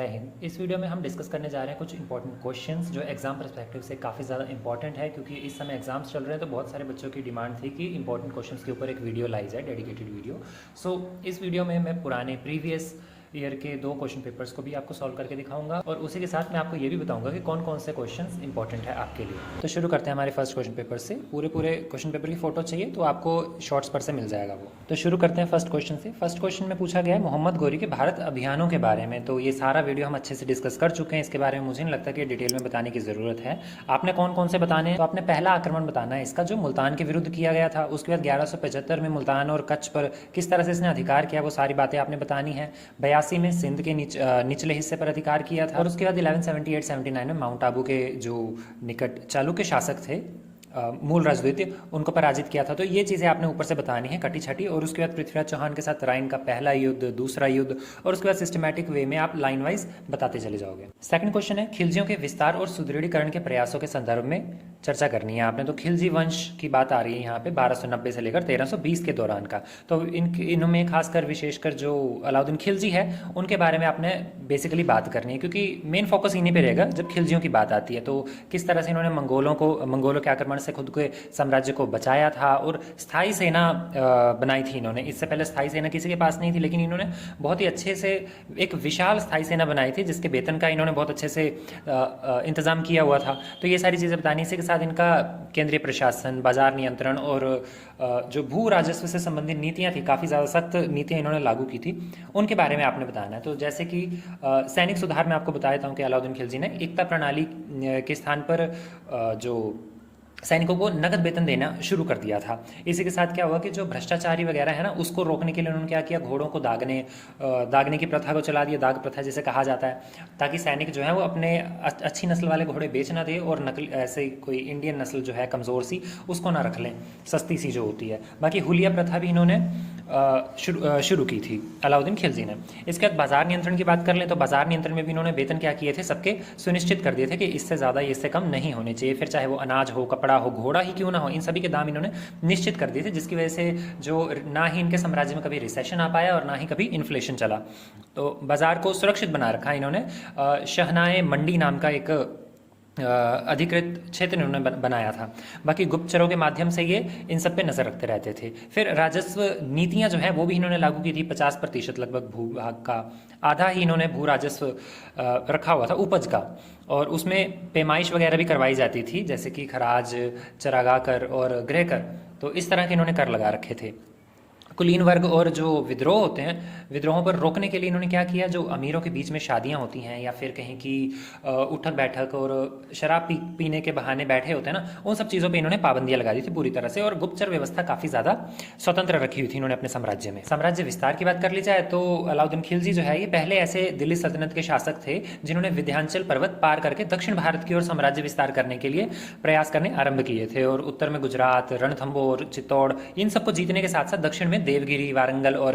जय हिंद। इस वीडियो में हम डिस्कस करने जा रहे हैं कुछ इंपॉर्टेंट क्वेश्चंस जो एग्जाम पर्सपेक्टिव से काफ़ी ज़्यादा इंपॉर्टेंट है, क्योंकि इस समय एग्जाम्स चल रहे हैं तो बहुत सारे बच्चों की डिमांड थी कि इंपॉर्टेंट क्वेश्चंस के ऊपर एक वीडियो लाई जाए, डेडिकेटेड वीडियो। सो इस वीडियो में मैं पुराने प्रीवियस ईयर के 2 क्वेश्चन पेपर्स को भी आपको सॉल्व करके दिखाऊंगा और उसी के साथ मैं आपको ये भी बताऊंगा कि कौन कौन से क्वेश्चंस इंपॉर्टेंट है आपके लिए। तो शुरू करते हैं हमारे फर्स्ट क्वेश्चन पेपर से। पूरे क्वेश्चन पेपर की फोटो चाहिए तो आपको शॉर्ट्स पर से मिल जाएगा वो। तो शुरू करते हैं फर्स्ट क्वेश्चन से। फर्स्ट क्वेश्चन में पूछा गया है मोहम्मद गौरी के भारत अभियानों के बारे में। तो ये सारा वीडियो हम अच्छे से डिस्कस कर चुके हैं, इसके बारे में मुझे नहीं लगता कि डिटेल में बताने की ज़रूरत है। आपने कौन कौन से बताने हैं, तो आपने पहला आक्रमण बताना है इसका जो मुल्तान के विरुद्ध किया गया था। उसके बाद 1175 में मुल्तान और कच्छ पर किस तरह से इसने अधिकार किया, वो सारी बातें आपने बतानी है। 82 में सिंध के निचले हिस्से पर अधिकार किया था और उसके बाद 1178-79 में माउंट आबू के जो निकट चालुक्य शासक थे मूल राजद्वितीय, उनको पराजित किया था। तो ये चीज़ें आपने ऊपर से बतानी है कटी छटी। और उसके बाद पृथ्वीराज चौहान के साथ राइन का पहला युद्ध, दूसरा युद्ध, और उसके बाद सिस्टमैटिक वे में आप लाइन वाइज बताते चले जाओगे। सेकंड क्वेश्चन है खिलजियों के विस्तार और सुदृढ़ीकरण के प्रयासों के संदर्भ में चर्चा करनी है आपने। तो खिलजी वंश की बात आ रही है यहाँ पे 1290 से लेकर 1320 के दौरान का। तो इनमें खासकर विशेषकर जो अलाउद्दीन खिलजी है उनके बारे में आपने बेसिकली बात करनी है, क्योंकि मेन फोकस इन्हीं पे रहेगा जब खिलजियों की बात आती है। तो किस तरह से इन्होंने मंगोलों के आक्रमण से खुद के साम्राज्य को बचाया था और स्थायी सेना बनाई थी इन्होंने। इससे पहले स्थायी सेना किसी के पास नहीं थी, लेकिन इन्होंने बहुत ही अच्छे से एक विशाल स्थायी सेना बनाई थी जिसके वेतन का इन्होंने बहुत अच्छे से इंतजाम किया हुआ था। तो ये सारी चीज़ें बतानी, इसी के साथ इनका केंद्रीय प्रशासन, बाजार नियंत्रण और जो भू राजस्व से संबंधित नीतियाँ थी, काफ़ी ज़्यादा सख्त नीतियाँ इन्होंने लागू की थी, उनके बारे में आपने बताना है। तो जैसे कि सैनिक सुधार में आपको बता देता हूँ कि अलाउद्दीन खिलजी ने एकता प्रणाली के स्थान पर जो सैनिकों को नगद वेतन देना शुरू कर दिया था। इसी के साथ क्या हुआ कि जो भ्रष्टाचारी वगैरह है ना, उसको रोकने के लिए उन्होंने क्या किया, घोड़ों को दागने की प्रथा को चला दिया, दाग प्रथा जिसे कहा जाता है, ताकि सैनिक जो है वो अपने अच्छी नस्ल वाले घोड़े बेच ना दे और नकली ऐसे कोई इंडियन नस्ल जो है कमज़ोर सी उसको ना रख लें, सस्ती सी जो होती है। बाकी हुलिया प्रथा भी इन्होंने शुरू की थी अलाउद्दीन खिलजी ने। इसके बाद बाजार नियंत्रण की बात कर लें तो बाजार नियंत्रण में भी इन्होंने वेतन क्या किए थे, सबके सुनिश्चित कर दिए थे कि इससे ज़्यादा इससे कम नहीं होने चाहिए। फिर चाहे वो अनाज हो, कपड़ा हो, घोड़ा ही क्यों ना हो, इन सभी के दाम इन्होंने निश्चित कर दिए थे, जिसकी वजह से जो ना ही इनके साम्राज्य में कभी रिसेशन आ पाया और ना ही कभी इन्फ्लेशन चला। तो बाजार को सुरक्षित बना रखा इन्होंने। शहनाए मंडी नाम का एक अधिकृत क्षेत्र इन्होंने बनाया था। बाकी गुप्तचरों के माध्यम से ये इन सब पे नज़र रखते रहते थे। फिर राजस्व नीतियां जो है वो भी इन्होंने लागू की थी। 50% लगभग भूभाग का आधा ही इन्होंने भू राजस्व रखा हुआ था उपज का, और उसमें पैमाइश वगैरह भी करवाई जाती थी, जैसे कि खराज, चरागाह कर और गृह कर। तो इस तरह के इन्होंने कर लगा रखे थे। कुलीन वर्ग और जो विद्रोह होते हैं, विद्रोहों पर रोकने के लिए इन्होंने क्या किया, जो अमीरों के बीच में शादियां होती हैं या फिर कहीं की उठक बैठक और शराब पीने के बहाने बैठे होते हैं ना, उन सब चीज़ों पे इन्होंने पाबंदियां लगा दी थी पूरी तरह से। और गुप्तचर व्यवस्था काफ़ी ज़्यादा स्वतंत्र रखी हुई थी इन्होंने अपने साम्राज्य में। साम्राज्य विस्तार की बात कर ली जाए तो अलाउद्दीन खिलजी जो है ये पहले ऐसे दिल्ली सल्तनत के शासक थे जिन्होंने विंध्याचल पर्वत पार करके दक्षिण भारत की ओर साम्राज्य विस्तार करने के लिए प्रयास करने आरंभ किए थे। और उत्तर में गुजरात, रणथंभौर, चित्तौड़, इन सबको जीतने के साथ साथ दक्षिण में देवगिरी, वारंगल और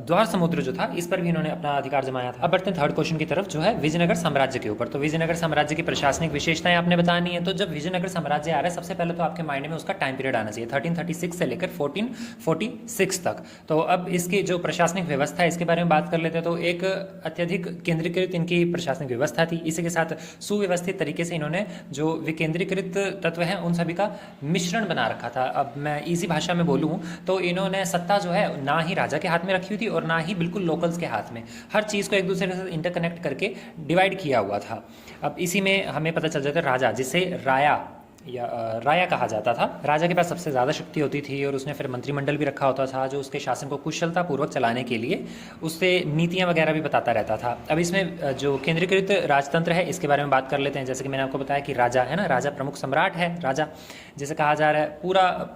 द्वार समुद्र जो था, इस पर भी इन्होंने अपना अधिकार जमाया था। अब बढ़ते हैं थर्ड क्वेश्चन की तरफ, जो है विजयनगर साम्राज्य के ऊपर। तो विजयनगर साम्राज्य की प्रशासनिक विशेषताएं आपने बतानी है। तो जब विजयनगर साम्राज्य आ रहा है, सबसे पहले तो आपके माइंड में उसका टाइम पीरियड आना चाहिए, 1336 से लेकर 1446 तक। तो अब इसकी जो प्रशासनिक व्यवस्था है इसके बारे में बात कर लेते हैं। तो एक अत्यधिक केंद्रीकृत इनकी प्रशासनिक व्यवस्था थी। इसी के साथ सुव्यवस्थित तरीके से इन्होंने जो विकेंद्रीकृत तत्व हैं उन सभी का मिश्रण बना रखा था। अब मैं इसी भाषा में बोलूँ तो इन्होंने सत्ता जो है ना ही राजा के हाथ में रखी हुई थी और ना ही बिल्कुल लोकल्स के हाथ में, हर चीज़ को एक दूसरे के साथ इंटरकनेक्ट करके डिवाइड किया हुआ था। अब इसी में हमें पता चल जाता है राजा, जिसे राया कहा जाता था, राजा के पास सबसे ज़्यादा शक्ति होती थी और उसने फिर मंत्रिमंडल भी रखा होता था जो उसके शासन को कुशलतापूर्वक चलाने के लिए उससे नीतियां वगैरह भी बताता रहता था। अब इसमें जो केंद्रीकृत राजतंत्र है इसके बारे में बात कर लेते हैं। जैसे कि मैंने आपको बताया कि राजा है ना, राजा प्रमुख सम्राट है, राजा जिसे कहा जा रहा है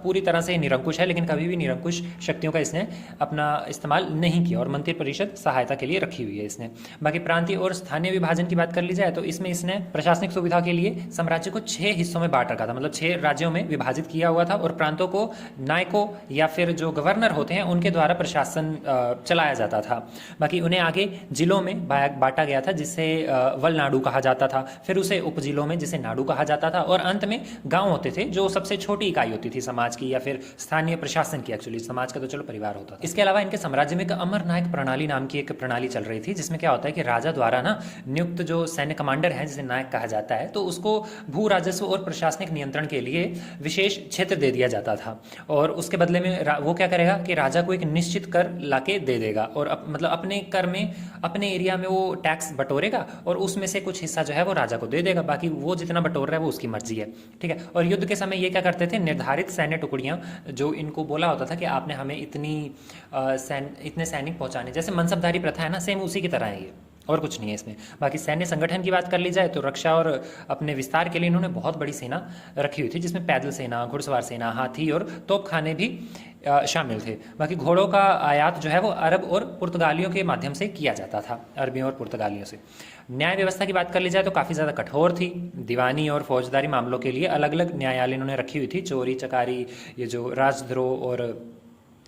पूरी तरह से निरंकुश है, लेकिन कभी भी निरंकुश शक्तियों का इसने अपना इस्तेमाल नहीं किया और मंत्रिपरिषद सहायता के लिए रखी हुई है इसने। बाकी प्रांतीय और स्थानीय विभाजन की बात कर ली जाए तो इसमें इसने प्रशासनिक सुविधा के लिए साम्राज्य को 6 हिस्सों में बांट रखा रखा था, मतलब 6 राज्यों में विभाजित किया हुआ था और प्रांतों को नायकों या फिर जो गवर्नर होते हैं उनके द्वारा प्रशासन चलाया जाता था। बाकी उन्हें आगे जिलों में बांटा गया था, जिसे वलनाडु कहा जाता था, फिर उसे उपजिलों में जिसे नाडु कहा जाता था, और अंत में गांव होते थे जो सबसे छोटी इकाई होती थी समाज की या फिर स्थानीय प्रशासन की। एक्चुअली समाज का तो चलो परिवार होता था। इसके अलावा इनके साम्राज्य में एक अमर नायक प्रणाली नाम की एक प्रणाली चल रही थी, जिसमें क्या होता है कि राजा द्वारा ना नियुक्त जो सैन्य कमांडर है जिसे नायक कहा जाता है, तो उसको भू राजस्व और प्रशासनिक नियंत्रण के लिए विशेष क्षेत्र दे दिया जाता था, और उसके बदले में वो क्या करेगा कि राजा को एक निश्चित कर लाके दे देगा, और मतलब अपने कर में अपने एरिया में वो टैक्स बटोरेगा और उसमें से कुछ हिस्सा जो है वो राजा को दे देगा, बाकी वो जितना बटोर रहा है वो उसकी मर्जी है। ठीक है। और युद्ध के समय ये क्या करते थे, निर्धारित सैन्य टुकड़ियां जो इनको बोला होता था कि आपने हमें इतने सैनिक पहुंचाने, जैसे मनसबदारी प्रथा है ना, सेम उसी की तरह है ये, और कुछ नहीं है इसमें। बाकी सैन्य संगठन की बात कर ली जाए तो रक्षा और अपने विस्तार के लिए इन्होंने बहुत बड़ी सेना रखी हुई थी, जिसमें पैदल सेना, घुड़सवार सेना, हाथी और तोपखाने भी शामिल थे। बाकी घोड़ों का आयात जो है वो अरब और पुर्तगालियों के माध्यम से किया जाता था, अरबियों और पुर्तगालियों से। न्याय व्यवस्था की बात कर ली जाए तो काफ़ी ज़्यादा कठोर थी। दीवानी और फौजदारी मामलों के लिए अलग अलग न्यायालय इन्होंने रखी हुई थी। चोरी चकारी, ये जो राजद्रोह और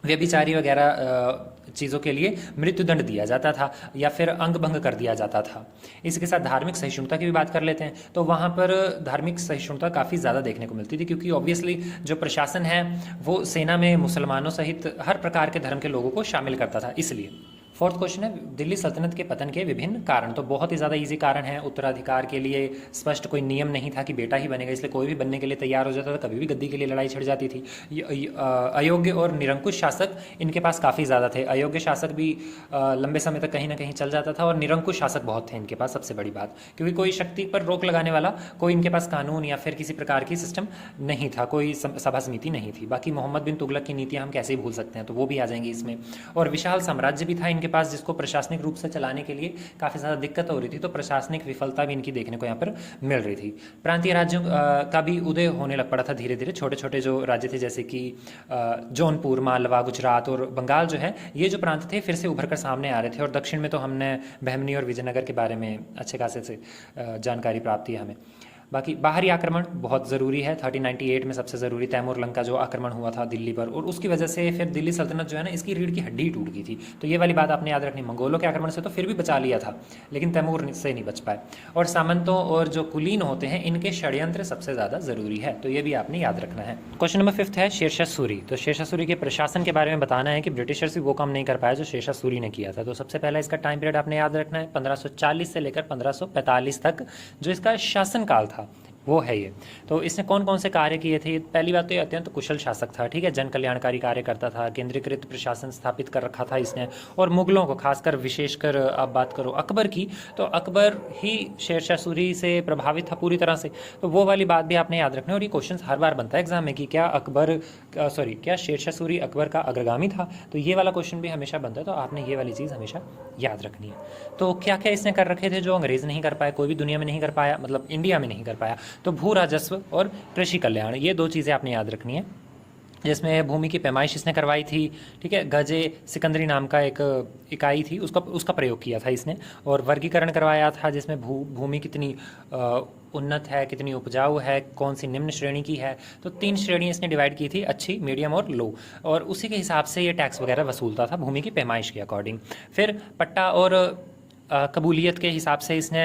व्यभिचारी वगैरह चीज़ों के लिए मृत्युदंड दिया जाता था या फिर अंग भंग कर दिया जाता था। इसके साथ धार्मिक सहिष्णुता की भी बात कर लेते हैं, तो वहाँ पर धार्मिक सहिष्णुता काफ़ी ज़्यादा देखने को मिलती थी, क्योंकि ऑब्वियसली जो प्रशासन है वो सेना में मुसलमानों सहित हर प्रकार के धर्म के लोगों को शामिल करता था। इसलिए फोर्थ क्वेश्चन है दिल्ली सल्तनत के पतन के विभिन्न कारण। तो बहुत ही ज़्यादा इजी कारण है। उत्तराधिकार के लिए स्पष्ट कोई नियम नहीं था कि बेटा ही बनेगा, इसलिए कोई भी बनने के लिए तैयार हो जाता था, कभी भी गद्दी के लिए लड़ाई छिड़ जाती थी। अयोग्य और निरंकुश शासक इनके पास काफ़ी ज़्यादा थे। अयोग्य शासक भी लंबे समय तक कहीं ना कहीं चल जाता था, और निरंकुश शासक बहुत थे इनके पास, सबसे बड़ी बात, क्योंकि कोई शक्ति पर रोक लगाने वाला कोई इनके पास कानून या फिर किसी प्रकार की सिस्टम नहीं था, कोई सभा समिति नहीं थी। बाकी मोहम्मद बिन तुगलक की नीतियाँ हम कैसे ही भूल सकते हैं, तो वो भी आ जाएंगी इसमें। और विशाल साम्राज्य भी था इनके पास, जिसको प्रशासनिक रूप से चलाने के लिए काफ़ी ज़्यादा दिक्कत हो रही थी, तो प्रशासनिक विफलता भी इनकी देखने को यहाँ पर मिल रही थी। प्रांतीय राज्यों का भी उदय होने लग पड़ा था धीरे धीरे। छोटे छोटे जो राज्य थे, जैसे कि जौनपुर, मालवा, गुजरात और बंगाल जो है, ये जो प्रांत थे फिर से उभर कर सामने आ रहे थे। और दक्षिण में तो हमने बहमनी और विजयनगर के बारे में अच्छे खासे से जानकारी प्राप्त है हमें। बाकी बाहरी आक्रमण बहुत ज़रूरी है। 1398 में सबसे ज़रूरी तैमूर लंग का जो आक्रमण हुआ था दिल्ली पर, और उसकी वजह से फिर दिल्ली सल्तनत जो है ना, इसकी रीढ़ की हड्डी टूट गई थी। तो ये वाली बात आपने याद रखनी। मंगोलों के आक्रमण से तो फिर भी बचा लिया था, लेकिन तैमूर से नहीं बच पाए। और सामंतों और जो कुलीन होते हैं, इनके षड्यंत्र सबसे ज़्यादा ज़रूरी है, तो ये भी आपने याद रखना है। क्वेश्चन नंबर 5 है शेरशाह सूरी। तो शेरशाह सूरी के प्रशासन के बारे में बताना है कि ब्रिटिशर्स भी वो काम नहीं कर पाया जो शेरशाह सूरी ने किया था। तो सबसे पहला इसका टाइम पीरियड आपने याद रखना है 1540 से लेकर 1545 तक जो इसका शासनकाल था वो है ये। तो इसने कौन कौन से कार्य किए थे? पहली बात तो ये अत्यंत कुशल शासक था, ठीक है, जन कल्याणकारी कार्य करता था, केंद्रीकृत प्रशासन स्थापित कर रखा था इसने। और मुगलों को खासकर, विशेषकर आप बात करो अकबर की, तो अकबर ही शेरशाह सूरी से प्रभावित था पूरी तरह से। तो वो वाली बात भी आपने याद रखना है। और ये क्वेश्चन हर बार बनता है एग्जाम में कि क्या शेरशाह सूरी अकबर का अग्रगामी था? तो ये वाला क्वेश्चन भी हमेशा बनता है, तो आपने ये वाली चीज़ हमेशा याद रखनी है। तो क्या क्या इसने कर रखे थे जो अंग्रेज़ नहीं कर पाए, कोई भी दुनिया में नहीं कर पाया, मतलब इंडिया में नहीं कर पाया? तो भू राजस्व और कृषि कल्याण, ये 2 चीज़ें आपने याद रखनी है। जिसमें भूमि की पैमाइश इसने करवाई थी, ठीक है, गजे सिकंदरी नाम का एक इकाई थी, उसका प्रयोग किया था इसने। और वर्गीकरण करवाया था, जिसमें भूमि कितनी उन्नत है, कितनी उपजाऊ है, कौन सी निम्न श्रेणी की है। तो 3 श्रेणी इसने डिवाइड की थी, अच्छी, मीडियम और लो, और उसी के हिसाब से ये टैक्स वगैरह वसूलता था भूमि की पैमाइश के अकॉर्डिंग। फिर पट्टा और कबूलियत के हिसाब से इसने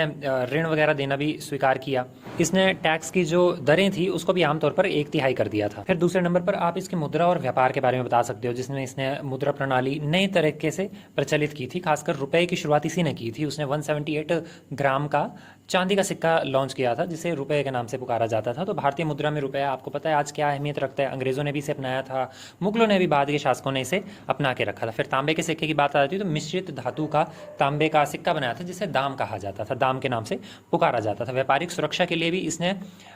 ऋण वगैरह देना भी स्वीकार किया। इसने टैक्स की जो दरें थी उसको भी आमतौर पर 1/3 कर दिया था। फिर दूसरे नंबर पर आप इसके मुद्रा और व्यापार के बारे में बता सकते हो, जिसमें इसने मुद्रा प्रणाली नए तरीके से प्रचलित की थी। खासकर रुपए की शुरुआत इसी ने की थी। उसने 178 ग्राम का चांदी का सिक्का लॉन्च किया था, जिसे रुपए के नाम से पुकारा जाता था। तो भारतीय मुद्रा में रुपया आपको पता है आज क्या अहमियत रखता है। अंग्रेज़ों ने भी इसे अपनाया था, मुगलों ने भी, बाद के शासकों ने इसे अपना के रखा था। फिर तांबे के सिक्के की बात आ जाती है तो मिश्रित धातु का तांबे का सिक्का बनाया था, जिसे दाम कहा जाता था, दाम के नाम से पुकारा जाता था। व्यापारिक सुरक्षा के लिए भी इसने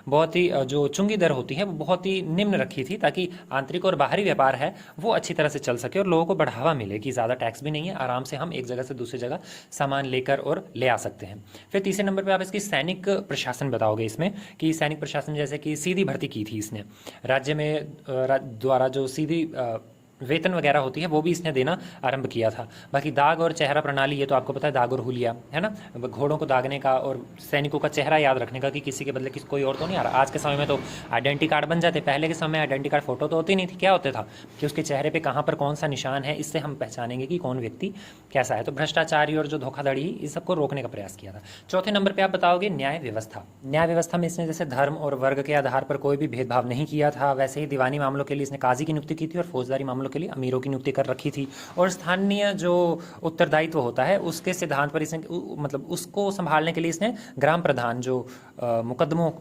बहुत ही जो चुंगी दर होती है वो बहुत ही निम्न रखी थी, ताकि आंतरिक और बाहरी व्यापार है वो अच्छी तरह से चल सके और लोगों को बढ़ावा मिले कि ज़्यादा टैक्स भी नहीं है, आराम से हम एक जगह से दूसरी जगह सामान लेकर और ले आ सकते हैं। फिर तीसरे नंबर पर आप इसकी सैनिक प्रशासन बताओगे इसमें, कि सैनिक प्रशासन जैसे कि सीधी भर्ती की थी इसने, राज्य में द्वारा जो सीधी वेतन वगैरह होती है वो भी इसने देना आरंभ किया था। बाकी दाग और चेहरा प्रणाली, ये तो आपको पता है, दाग और हुलिया है ना, घोड़ों को दागने का और सैनिकों का चेहरा याद रखने का कि किसी के बदले किसी कोई और तो नहीं आ रहा। आज के समय में तो आइडेंटिटी कार्ड बन जाते, पहले के समय में आइडेंटिटी कार्ड फोटो तो होती नहीं थी। क्या होता था कि उसके चेहरे पर कहाँ पर कौन सा निशान है, इससे हम पहचानेंगे कि कौन व्यक्ति कैसा है। तो भ्रष्टाचारी और जो धोखाधड़ी, इस सबको रोकने का प्रयास किया था। चौथे नंबर पर आप बताओगे न्याय व्यवस्था। न्याय व्यवस्था में इसने जैसे धर्म और वर्ग के आधार पर कोई भी भेदभाव नहीं किया था, वैसे ही दीवानी मामलों के लिए इसने काजी की नियुक्ति की थी और फौजदारी मामलों के लिए अमीरों की नियुक्ति कर रखी थी। और स्थानीय जो उत्तरदायित्व होता है उसके सिद्धांत पर इसने मतलब उसको संभालने के लिए इसने ग्राम प्रधान जो मुकदमों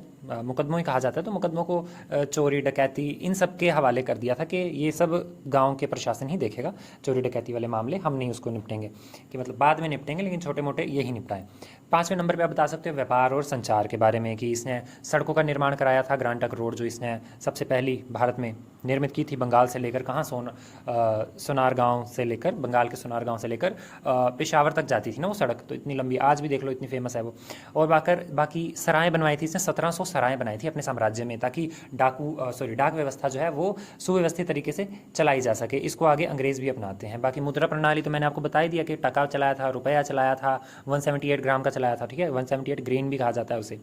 ही कहा जाता है, तो मुकदमों को चोरी डकैती इन सब के हवाले कर दिया था कि ये सब गांव के प्रशासन ही देखेगा, चोरी डकैती वाले मामले हम नहीं उसको निपटेंगे, कि मतलब बाद में निपटेंगे लेकिन छोटे मोटे यही निपटाएं। पाँचवें नंबर पे आप बता सकते हो व्यापार और संचार के बारे में कि इसने सड़कों का निर्माण कराया था। ग्रांड ट्रंक रोड जो इसने सबसे पहली भारत में निर्मित की थी, बंगाल से लेकर कहाँ सोनार गांव से लेकर, बंगाल के सोनार गांव से लेकर पेशावर तक जाती थी ना वो सड़क, तो इतनी लंबी, आज भी देख लो इतनी फेमस है वो। और बाकी सराएं बनवाई थी इसने, 1700 सराएं बनाई थी अपने साम्राज्य में, ताकि डाक व्यवस्था जो है वो सुव्यवस्थित तरीके से चलाई जा सके। इसको आगे अंग्रेज भी अपनाते हैं। बाकी मुद्रा प्रणाली तो मैंने आपको बता ही दिया कि टका चलाया था, रुपया चलाया था, 178 ग्राम का चलाया था, ठीक है, 178 ग्रेन भी कहा जाता है उसे,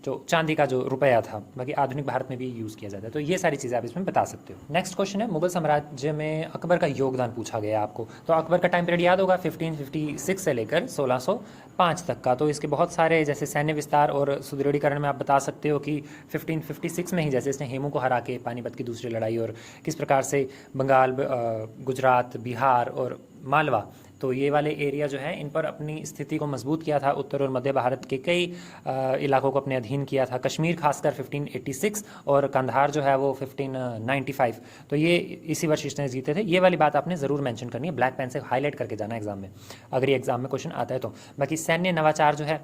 जो चांदी का जो रुपया था। बाकी आधुनिक भारत में भी यूज़ किया जाता है। तो ये सारी चीज़ें आप इसमें बता सकते हो। नेक्स्ट क्वेश्चन है मुगल साम्राज्य में अकबर का योगदान पूछा गया आपको। तो अकबर का टाइम पीरियड याद होगा 1556 से लेकर 1605 तक का। तो इसके बहुत सारे जैसे सैन्य विस्तार और सुदृढ़ीकरण में आप बता सकते हो कि 1556 में ही जैसे इसने हेमू को हरा के पानीपत की दूसरी लड़ाई, और किस प्रकार से बंगाल, गुजरात, बिहार और मालवा, तो ये वाले एरिया जो है इन पर अपनी स्थिति को मजबूत किया था। उत्तर और मध्य भारत के कई इलाकों को अपने अधीन किया था। कश्मीर खासकर 1586 और कंधार जो है वो 1595। तो ये इसी वर्ष इसने जीते थे। ये वाली बात आपने ज़रूर मेंशन करनी है, ब्लैक पेन से हाईलाइट करके जाना एग्जाम में, अगर ये एग्जाम में क्वेश्चन आता है तो। बाकी सैन्य नवाचार जो है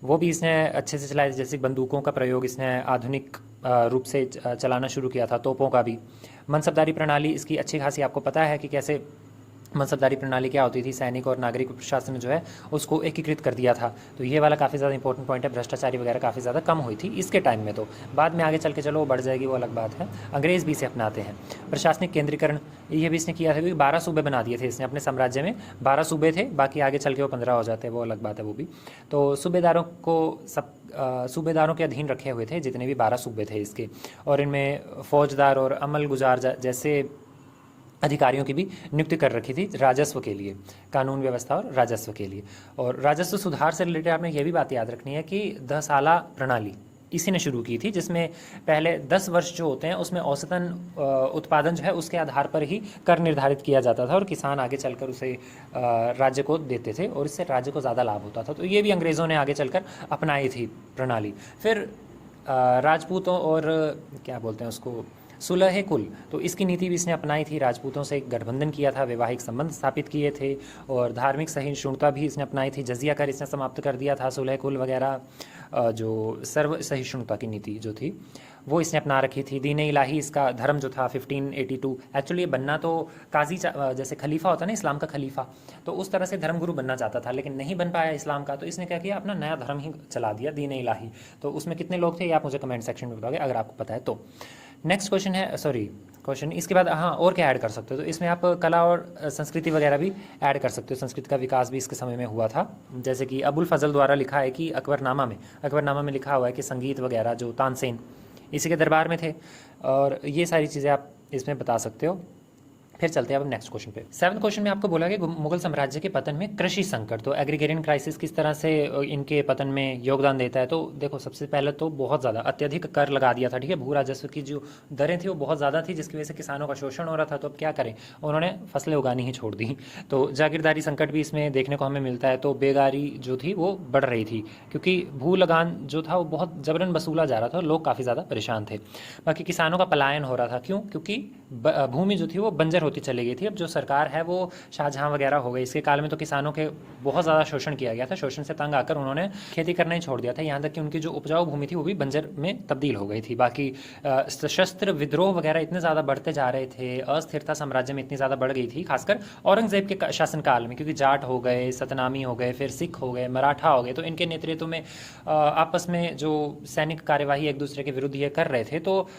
वो भी इसने अच्छे से चलाया, जैसे बंदूकों का प्रयोग इसने आधुनिक रूप से चलाना शुरू किया था, तोपों का भी। मनसबदारी प्रणाली इसकी अच्छी खासी आपको पता है कि कैसे मनसबदारी प्रणाली क्या होती थी, सैनिक और नागरिक प्रशासन जो है उसको एकीकृत कर दिया था। तो ये वाला काफ़ी ज़्यादा इंपॉर्टेंट पॉइंट है। भ्रष्टाचारी वगैरह काफ़ी ज़्यादा कम हुई थी इसके टाइम में, तो बाद में आगे चल के चलो वो बढ़ जाएगी, वो अलग बात है। अंग्रेज़ भी इसे अपनाते हैं। प्रशासनिक केंद्रीकरण ये भी इसने किया था, क्योंकि 12 सूबे बना दिए थे इसने अपने साम्राज्य में। 12 सूबे थे, बाकी आगे चल के वो 15 हो जाते हैं, वो अलग बात है वो भी। तो सूबेदारों के अधीन रखे हुए थे जितने भी 12 सूबे थे इसके, और इनमें फौजदार और अमल गुजार जैसे अधिकारियों की भी नियुक्ति कर रखी थी राजस्व के लिए, कानून व्यवस्था और राजस्व के लिए। और राजस्व सुधार से रिलेटेड आपने ये भी बात याद रखनी है कि 10 साला प्रणाली इसी ने शुरू की थी, जिसमें पहले 10 वर्ष जो होते हैं उसमें औसतन उत्पादन जो है उसके आधार पर ही कर निर्धारित किया जाता था, और किसान आगे चलकर उसे राज्य को देते थे और इससे राज्य को ज़्यादा लाभ होता था। तो ये भी अंग्रेज़ों ने आगे चलकर अपनाई थी प्रणाली। फिर राजपूतों और क्या बोलते हैं उसको, सुलह कुल, तो इसकी नीति भी इसने अपनाई थी। राजपूतों से एक गठबंधन किया था, वैवाहिक संबंध स्थापित किए थे, और धार्मिक सहिष्णुता भी इसने अपनाई थी। जजिया कर इसने समाप्त कर दिया था। सुलह कुल वगैरह जो सर्व सहिष्णुता की नीति जो थी वो इसने अपना रखी थी। दीन इलाही इसका धर्म जो था 1582। एक्चुअली ये बनना तो काजी जैसे खलीफा होता है ना इस्लाम का खलीफा, तो उस तरह से धर्मगुरु बनना चाहता था, लेकिन नहीं बन पाया इस्लाम का, तो इसने क्या किया, अपना नया धर्म ही चला दिया, दीन इलाही। तो उसमें कितने लोग थे ये आप मुझे कमेंट सेक्शन में बताओगे अगर आपको पता है तो। नेक्स्ट क्वेश्चन है, क्वेश्चन इसके बाद हाँ और क्या ऐड कर सकते हो, तो इसमें आप कला और संस्कृति वगैरह भी ऐड कर सकते हो। संस्कृत का विकास भी इसके समय में हुआ था, जैसे कि अबुल फजल द्वारा लिखा है कि अकबरनामा में लिखा हुआ है कि संगीत वगैरह जो तानसेन इसी के दरबार में थे, और ये सारी चीज़ें आप इसमें बता सकते हो। फिर चलते हैं अब नेक्स्ट क्वेश्चन पे। 7वें क्वेश्चन में आपको बोला कि मुगल साम्राज्य के पतन में कृषि संकट, तो एग्रीगेरियन क्राइसिस किस तरह से इनके पतन में योगदान देता है। तो देखो सबसे पहले तो बहुत ज़्यादा अत्यधिक कर लगा दिया था, ठीक है, भू राजस्व की जो दरें थी वो बहुत ज़्यादा थी, जिसकी वजह से किसानों का शोषण हो रहा था। तो अब क्या करें, उन्होंने फसलें उगानी ही छोड़ दी। तो जागीरदारी संकट भी इसमें देखने को हमें मिलता है। तो बेगारी जो थी वो बढ़ रही थी, क्योंकि भू लगान जो था वो बहुत जबरन वसूला जा रहा था और लोग काफ़ी ज़्यादा परेशान थे। बाकी किसानों का पलायन हो रहा था, क्यों, क्योंकि भूमि जो थी वो बंजर होती चली गई थी। अब जो सरकार है वो शाहजहां वगैरह हो गई, इसके काल में तो किसानों के बहुत ज़्यादा शोषण किया गया था। शोषण से तंग आकर उन्होंने खेती करना ही छोड़ दिया था, यहाँ तक कि उनकी जो उपजाऊ भूमि थी वो भी बंजर में तब्दील हो गई थी। बाकी सशस्त्र विद्रोह वगैरह इतने ज़्यादा बढ़ते जा रहे थे, अस्थिरता साम्राज्य में इतनी ज़्यादा बढ़ गई थी, खासकर औरंगजेब के शासनकाल में, क्योंकि जाट हो गए, सतनामी हो गए, फिर सिख हो गए, मराठा हो गए। तो इनके नेतृत्व में आपस में जो सैनिक कार्यवाही एक दूसरे के विरुद्ध ये कर रहे थे, तो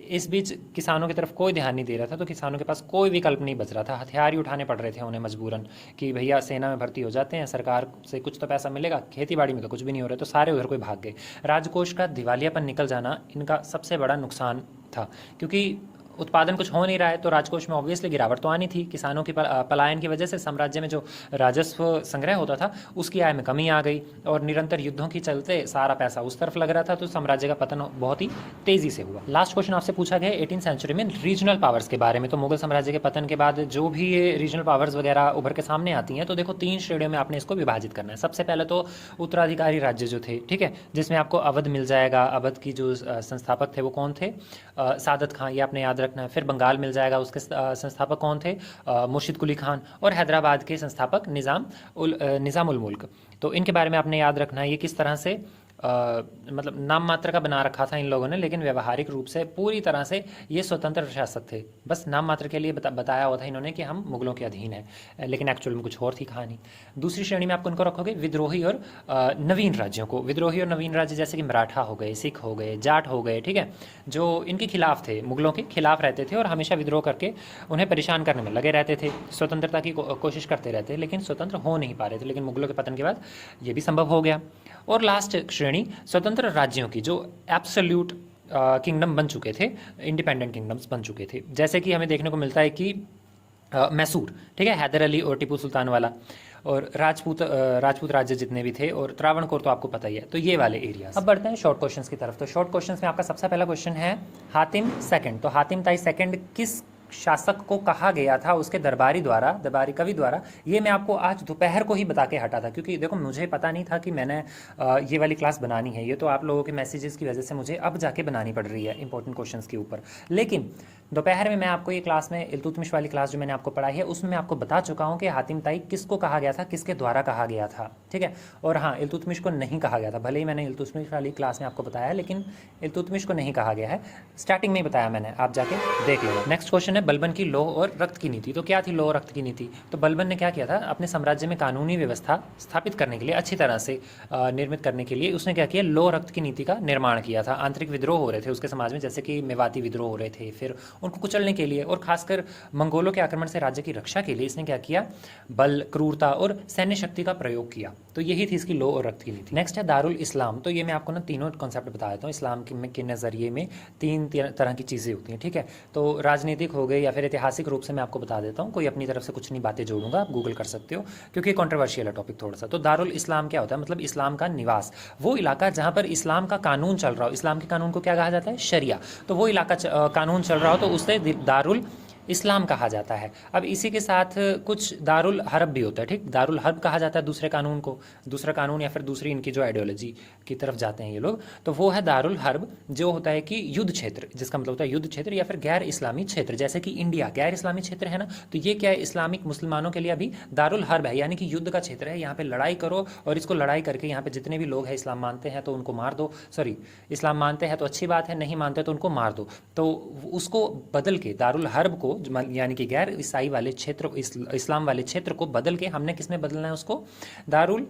इस बीच किसानों की तरफ कोई ध्यान नहीं दे रहा था, तो किसानों के पास कोई विकल्प नहीं बच रहा था, हथियार ही उठाने पड़ रहे थे उन्हें मजबूरन कि भैया सेना में भर्ती हो जाते हैं, सरकार से कुछ तो पैसा मिलेगा, खेती बाड़ी में तो कुछ भी नहीं हो रहा, तो सारे उधर कोई भाग गए। राजकोष का दिवालियापन निकल जाना इनका सबसे बड़ा नुकसान था, क्योंकि उत्पादन कुछ हो नहीं रहा है, तो राजकोष में ऑब्वियसली गिरावट तो आनी थी। किसानों की पलायन की वजह से साम्राज्य में जो राजस्व संग्रह होता था उसकी आय में कमी आ गई, और निरंतर युद्धों के चलते सारा पैसा उस तरफ लग रहा था, तो साम्राज्य का पतन बहुत ही तेजी से हुआ। लास्ट क्वेश्चन आपसे पूछा गया 18वीं सेंचुरी में रीजनल पावर्स के बारे में। तो मुगल साम्राज्य के पतन के बाद जो भी ये रीजनल पावर्स वगैरह उभर के सामने आती हैं, तो देखो 3 श्रेणियों में आपने इसको विभाजित करना है। सबसे पहले तो उत्तराधिकारी राज्य जो थे, ठीक है, जिसमें आपको अवध मिल जाएगा। अवध की जो संस्थापक थे वो कौन थे? सादत खां, ये आपने याद रखना है। फिर बंगाल मिल जाएगा, उसके संस्थापक कौन थे? मुर्शिद कुली खान। और हैदराबाद के संस्थापक निज़ाम उल मुल्क। तो इनके बारे में आपने याद रखना है। ये किस तरह से मतलब नाम मात्र का बना रखा था इन लोगों ने, लेकिन व्यवहारिक रूप से पूरी तरह से ये स्वतंत्र शासक थे। बस नाम मात्र के लिए बताया हुआ था इन्होंने कि हम मुगलों के अधीन हैं, लेकिन एक्चुअल में कुछ और थी कहानी। दूसरी श्रेणी में आपको इनको रखोगे विद्रोही और नवीन राज्यों को। विद्रोही और नवीन राज्य जैसे कि मराठा हो गए, सिख हो गए, जाट हो गए, ठीक है, जो इनके खिलाफ थे, मुगलों के खिलाफ रहते थे और हमेशा विद्रोह करके उन्हें परेशान करने में लगे रहते थे, स्वतंत्रता की कोशिश करते रहते, लेकिन स्वतंत्र हो नहीं पा रहे थे। लेकिन मुगलों के पतन के बाद ये भी संभव हो गया। और लास्ट श्रेणी स्वतंत्र राज्यों की, जो एब्सोल्यूट किंगडम बन चुके थे, इंडिपेंडेंट किंगडम्स बन चुके थे, जैसे कि हमें देखने को मिलता है कि मैसूर, ठीक है, हैदर अली और टीपू सुल्तान वाला, और राजपूत राज्य जितने भी थे, और त्रावणकोर तो आपको पता ही है। तो ये वाले एरियाज। अब बढ़ते हैं शॉर्ट क्वेश्चंस की तरफ। तो शॉर्ट क्वेश्चंस में आपका सबसे पहला क्वेश्चन है हातिम सेकंड। तो हातिम ताई सेकंड किस शासक को कहा गया था उसके दरबारी कवि द्वारा? ये मैं आपको आज दोपहर को ही बता के हटा था, क्योंकि देखो मुझे पता नहीं था कि मैंने ये वाली क्लास बनानी है। ये तो आप लोगों के मैसेजेस की वजह से मुझे अब जाके बनानी पड़ रही है इंपॉर्टेंट क्वेश्चंस के ऊपर। लेकिन दोपहर में मैं आपको ये क्लास में इल्तुतमिश वाली क्लास जो मैंने आपको पढ़ाई है उसमें मैं आपको बता चुका हूँ कि हातिम ताई किसको कहा गया था, किसके द्वारा कहा गया था, ठीक है। और हाँ, इल्तुतमिश को नहीं कहा गया था। भले ही मैंने इल्तुतमिश वाली क्लास में आपको बताया है, लेकिन इल्तुतमिश को नहीं कहा गया है, स्टार्टिंग में ही बताया मैंने, आप जाके देख लो। नेक्स्ट क्वेश्चन है बलबन की लौह और रक्त की नीति। तो क्या थी लौह रक्त की नीति? तो बलबन ने क्या किया था, अपने साम्राज्य में कानूनी व्यवस्था स्थापित करने के लिए, अच्छी तरह से निर्मित करने के लिए उसने क्या किया, लौह रक्त की नीति का निर्माण किया था। आंतरिक विद्रोह हो रहे थे उसके समाज में, जैसे कि मेवाती विद्रोह हो रहे थे, फिर उनको कुचलने के लिए और खासकर मंगोलों के आक्रमण से राज्य की रक्षा के लिए इसने क्या किया, बल, क्रूरता और सैन्य शक्ति का प्रयोग किया। तो यही थी इसकी लौह और रक्त की नीति। नेक्स्ट है दारुल इस्लाम। तो ये मैं आपको ना तीनों कॉन्सेप्ट बता देता हूँ। इस्लाम के नज़रिए में तीन तरह की चीज़ें होती हैं, ठीक है। तो राजनीतिक हो गई या फिर ऐतिहासिक रूप से मैं आपको बता देता हूँ, कोई अपनी तरफ से कुछ नहीं बातें जोड़ूंगा, आप गूगल कर सकते हो क्योंकि कंट्रोवर्शियल है टॉपिक थोड़ा सा। तो दारुल इस्लाम क्या होता है, मतलब इस्लाम का निवास, वो इलाका जहाँ पर इस्लाम का कानून चल रहा हो। इस्लाम के कानून को क्या कहा जाता है, शरिया। तो वो इलाका कानून चल रहा हो तो उसे दारुल इस्लाम कहा जाता है। अब इसी के साथ कुछ दारुल हर्ब भी होता है, ठीक। दारुल हर्ब कहा जाता है दूसरे कानून को, दूसरा कानून या फिर दूसरी इनकी जो आइडियोलॉजी की तरफ जाते हैं ये लोग, तो वो है दारुल हर्ब, जो होता है कि युद्ध क्षेत्र, जिसका मतलब होता है युद्ध क्षेत्र या फिर गैर इस्लामी क्षेत्र। जैसे कि इंडिया गैर इस्लामी क्षेत्र है ना, तो ये क्या है, इस्लामिक मुसलमानों के लिए अभी दारुल हर्ब है, यानी कि युद्ध का क्षेत्र है। यहाँ पे लड़ाई करो और इसको लड़ाई करके यहाँ पे जितने भी लोग हैं इस्लाम मानते हैं तो उनको मार दो, सॉरी इस्लाम मानते हैं तो अच्छी बात है, नहीं मानते तो उनको मार दो। तो उसको बदल के दारुल हर्ब को, यानी कि गैर ईसाई वाले क्षेत्र, इस्लाम वाले क्षेत्र को बदल के हमने किसमें बदलना है, उसको दारुल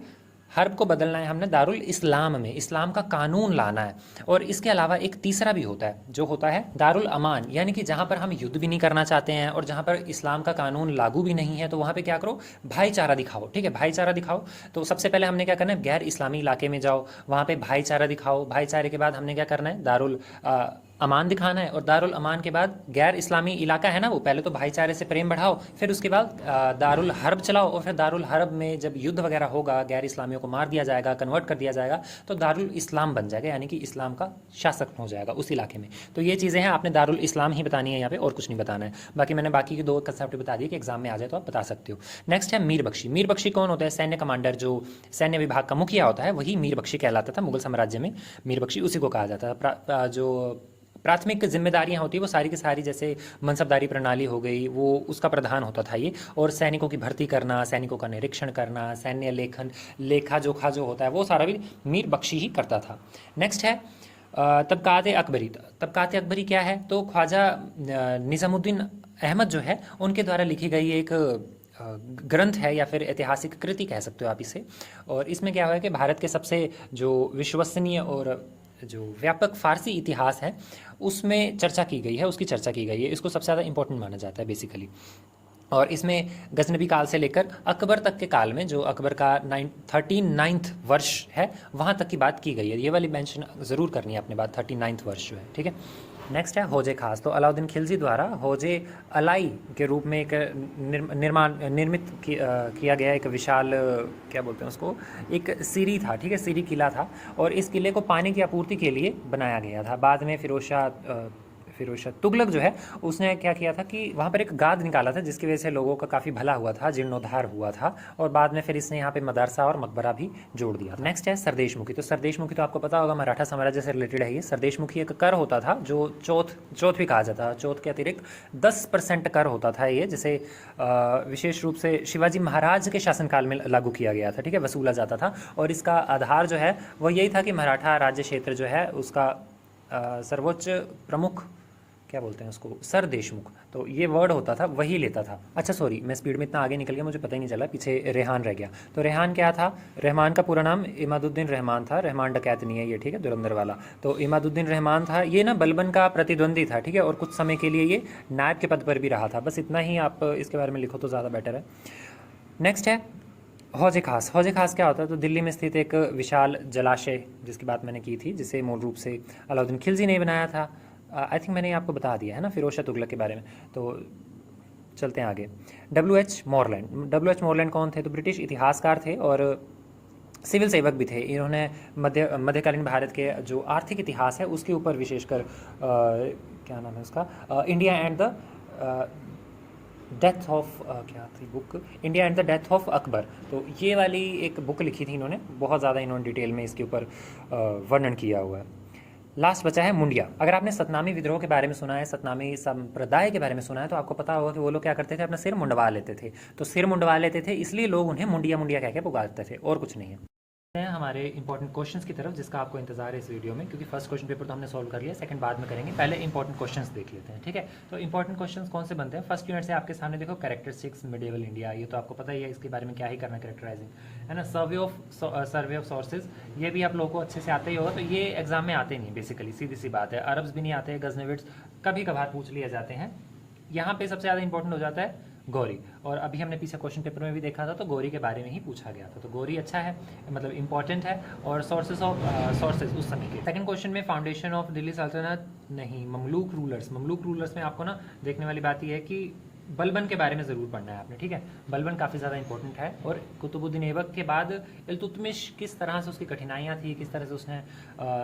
हर्ब को बदलना है हमने दारुल इस्लाम में, इस्लाम का कानून लाना है। और इसके अलावा एक तीसरा भी होता है जो होता है दारुल अमान, यानी कि जहाँ पर हम युद्ध भी नहीं करना चाहते हैं और जहाँ पर इस्लाम का कानून लागू भी नहीं है, तो वहाँ पे क्या करो, भाईचारा दिखाओ, ठीक है, भाईचारा दिखाओ। तो सबसे पहले हमने क्या करना है, गैर इस्लामी इलाके में जाओ, वहाँ पे भाईचारा दिखाओ। भाईचारे के बाद हमने क्या करना है, दारुल अमान दिखाना है। और दारुल अमान के बाद गैर इस्लामी इलाका है ना, वो पहले तो भाईचारे से प्रेम बढ़ाओ, फिर उसके बाद दारुल हर्ब चलाओ, और फिर दारुल हर्ब में जब युद्ध वगैरह होगा, गैर इस्लामियों को मार दिया जाएगा, कन्वर्ट कर दिया जाएगा, तो दारुल इस्लाम बन जाएगा, यानी कि इस्लाम का शासक हो जाएगा उस इलाके में। तो ये चीज़ें हैं, आपने दारुल इस्लाम ही बतानी है यहाँ पे, और कुछ नहीं बताना है। बाकी मैंने बाकी की 2 कंसेप्ट बता दिए कि एग्जाम में आ जाए तो आप बता सकते हो। नेक्स्ट है मीर बख्शी। मीर बख्शी कौन होता है, सैन्य कमांडर, जो सैन्य विभाग का मुखिया होता है वही मीर बख्शी कहलाता था मुगल साम्राज्य में। मीर बख्शी उसी को कहा जाता था। जो प्राथमिक जिम्मेदारियां होती है वो सारी की सारी, जैसे मनसबदारी प्रणाली हो गई, वो उसका प्रधान होता था ये। और सैनिकों की भर्ती करना, सैनिकों का निरीक्षण करना, सैन्य लेखा जोखा जो होता है वो सारा भी मीर बख्शी ही करता था। नेक्स्ट है तबकात अकबरी। तबकात अकबरी क्या है, तो ख्वाजा निज़ामुद्दीन अहमद जो है उनके द्वारा लिखी गई एक ग्रंथ है या फिर ऐतिहासिक कृति कह सकते हो आप इसे। और इसमें क्या हुआ कि भारत के सबसे जो विश्वसनीय और जो व्यापक फारसी इतिहास है उसमें चर्चा की गई है, उसकी चर्चा की गई है। इसको सबसे ज़्यादा इंपॉर्टेंट माना जाता है बेसिकली। और इसमें गजनबी काल से लेकर अकबर तक के काल में, जो अकबर का 39th वर्ष है, वहाँ तक की बात की गई है। ये वाली मेंशन ज़रूर करनी है अपने बात, 39th वर्ष जो है, ठीक है। नेक्स्ट है हौजे खास। तो अलाउद्दीन खिलजी द्वारा हौजे अलाई के रूप में एक निर्मित किया गया एक विशाल, क्या बोलते हैं उसको, एक सीरी था, ठीक है, सीरी किला था। और इस किले को पानी की आपूर्ति के लिए बनाया गया था। बाद में फिरोज शाह तुगलक जो है, उसने क्या किया था कि वहाँ पर एक गाद निकाला था, जिसकी वजह से लोगों का काफ़ी भला हुआ था, जीर्णोद्धार हुआ था। और बाद में फिर इसने यहाँ पे मदरसा और मकबरा भी जोड़ दिया। नेक्स्ट है सरदेशमुखी। तो सरदेशमुखी तो आपको पता होगा, मराठा साम्राज्य से रिलेटेड है ये। सरदेशमुखी एक कर होता था जो चौथ भी कहा जाता है। चौथ के अतिरिक्त 10% कर होता था ये, जिसे विशेष रूप से शिवाजी महाराज के शासनकाल में लागू किया गया था, ठीक है, वसूला जाता था। और इसका आधार जो है वो यही था कि मराठा राज्य क्षेत्र जो है उसका सर्वोच्च प्रमुख, क्या बोलते हैं उसको, सर देशमुख, तो ये वर्ड होता था, वही लेता था। अच्छा सॉरी, मैं स्पीड में इतना आगे निकल गया, मुझे पता ही नहीं चला, पीछे रेहान रह गया। तो रेहान क्या था? रहमान का पूरा नाम इमादुद्दीन रहमान था। रहमान डकैत नहीं है ये, ठीक है, धुरंधर वाला। तो इमादुद्दीन रहमान था ये ना, बलबन का प्रतिद्वंदी था, ठीक है, और कुछ समय के लिए ये नायब के पद पर भी रहा था। बस इतना ही आप इसके बारे में लिखो तो ज़्यादा बेटर है। नेक्स्ट है हौजे खास। हौजे खास क्या होता है? तो दिल्ली में स्थित एक विशाल जलाशय, जिसकी बात मैंने की थी, जिसे मूल रूप से अलाउद्दीन खिलजी ने बनाया था। आई थिंक मैंने आपको बता दिया है ना फिरोज शाह तुगलक के बारे में। तो चलते हैं आगे। W.H. मॉरलैंड। W.H. मॉरलैंड कौन थे? तो ब्रिटिश इतिहासकार थे और सिविल सेवक भी थे। इन्होंने मध्यकालीन भारत के जो आर्थिक इतिहास है उसके ऊपर विशेषकर क्या नाम है उसका, India and the death of, क्या थी book, India and the death of Akbar. तो ये वाली एक बुक लिखी थी इन्होंने, बहुत ज़्यादा इन्होंने डिटेल में इसके ऊपर वर्णन किया हुआ है। लास्ट बचा है मुंडिया। अगर आपने सतनामी विद्रोह के बारे में सुना है, सतनामी संप्रदाय के बारे में सुना है, तो आपको पता होगा कि वो लोग क्या करते थे, अपना सिर मुंडवा लेते थे। तो सिर मुंडवा लेते थे, इसलिए लोग उन्हें मुंडिया मुंडिया कह के पुकारते थे, और कुछ नहीं है। हैं हमारे इंपॉर्टेंट क्वेश्चंस की तरफ, जिसका आपको इंतजार है इस वीडियो में, क्योंकि फर्स्ट क्वेश्चन पेपर तो हमने सॉल्व कर लिया, सेकंड बाद में करेंगे। पहले इंपॉर्टेंट क्वेश्चंस देख लेते हैं, ठीक है। तो इंपॉर्टेंट क्वेश्चंस कौन से बनते हैं? फर्स्ट यूनिट से आपके सामने देखो, कैरेक्टरिस्टिक्स मिडिवल इंडिया, ये तो आपको पता ही है, इसके बारे में क्या ही करना, कैरेक्टराइजिंग, है ना। सर्वे ऑफ सोर्सेज, ये भी आप लोगों को अच्छे से आते ही होगा। तो ये एग्जाम में आते नहीं बेसिकली, सीधी सी बात है। अरब्स भी नहीं आते, गजनविड्स कभी कभार पूछ लिए जाते हैं। यहाँ पे सबसे ज़्यादा इंपॉर्टेंट हो जाता है गौरी, और अभी हमने पीछे क्वेश्चन पेपर में भी देखा था, तो गौरी के बारे में ही पूछा गया था। तो गौरी अच्छा है, मतलब इंपॉर्टेंट है, और सोर्सेज उस समय के। सेकंड क्वेश्चन में फाउंडेशन ऑफ दिल्ली सल्तनत नहीं, ममलूक रूलर्स। ममलूक रूलर्स में आपको ना देखने वाली बात यह है कि बलबन के बारे में ज़रूर पढ़ना है आपने, ठीक है। बलबन काफ़ी ज़्यादा इंपॉर्टेंट है। और कुतुबुद्दीन ऐबक के बाद इल्तुतमिश, किस तरह से उसकी कठिनाइयाँ थी, किस तरह से उसने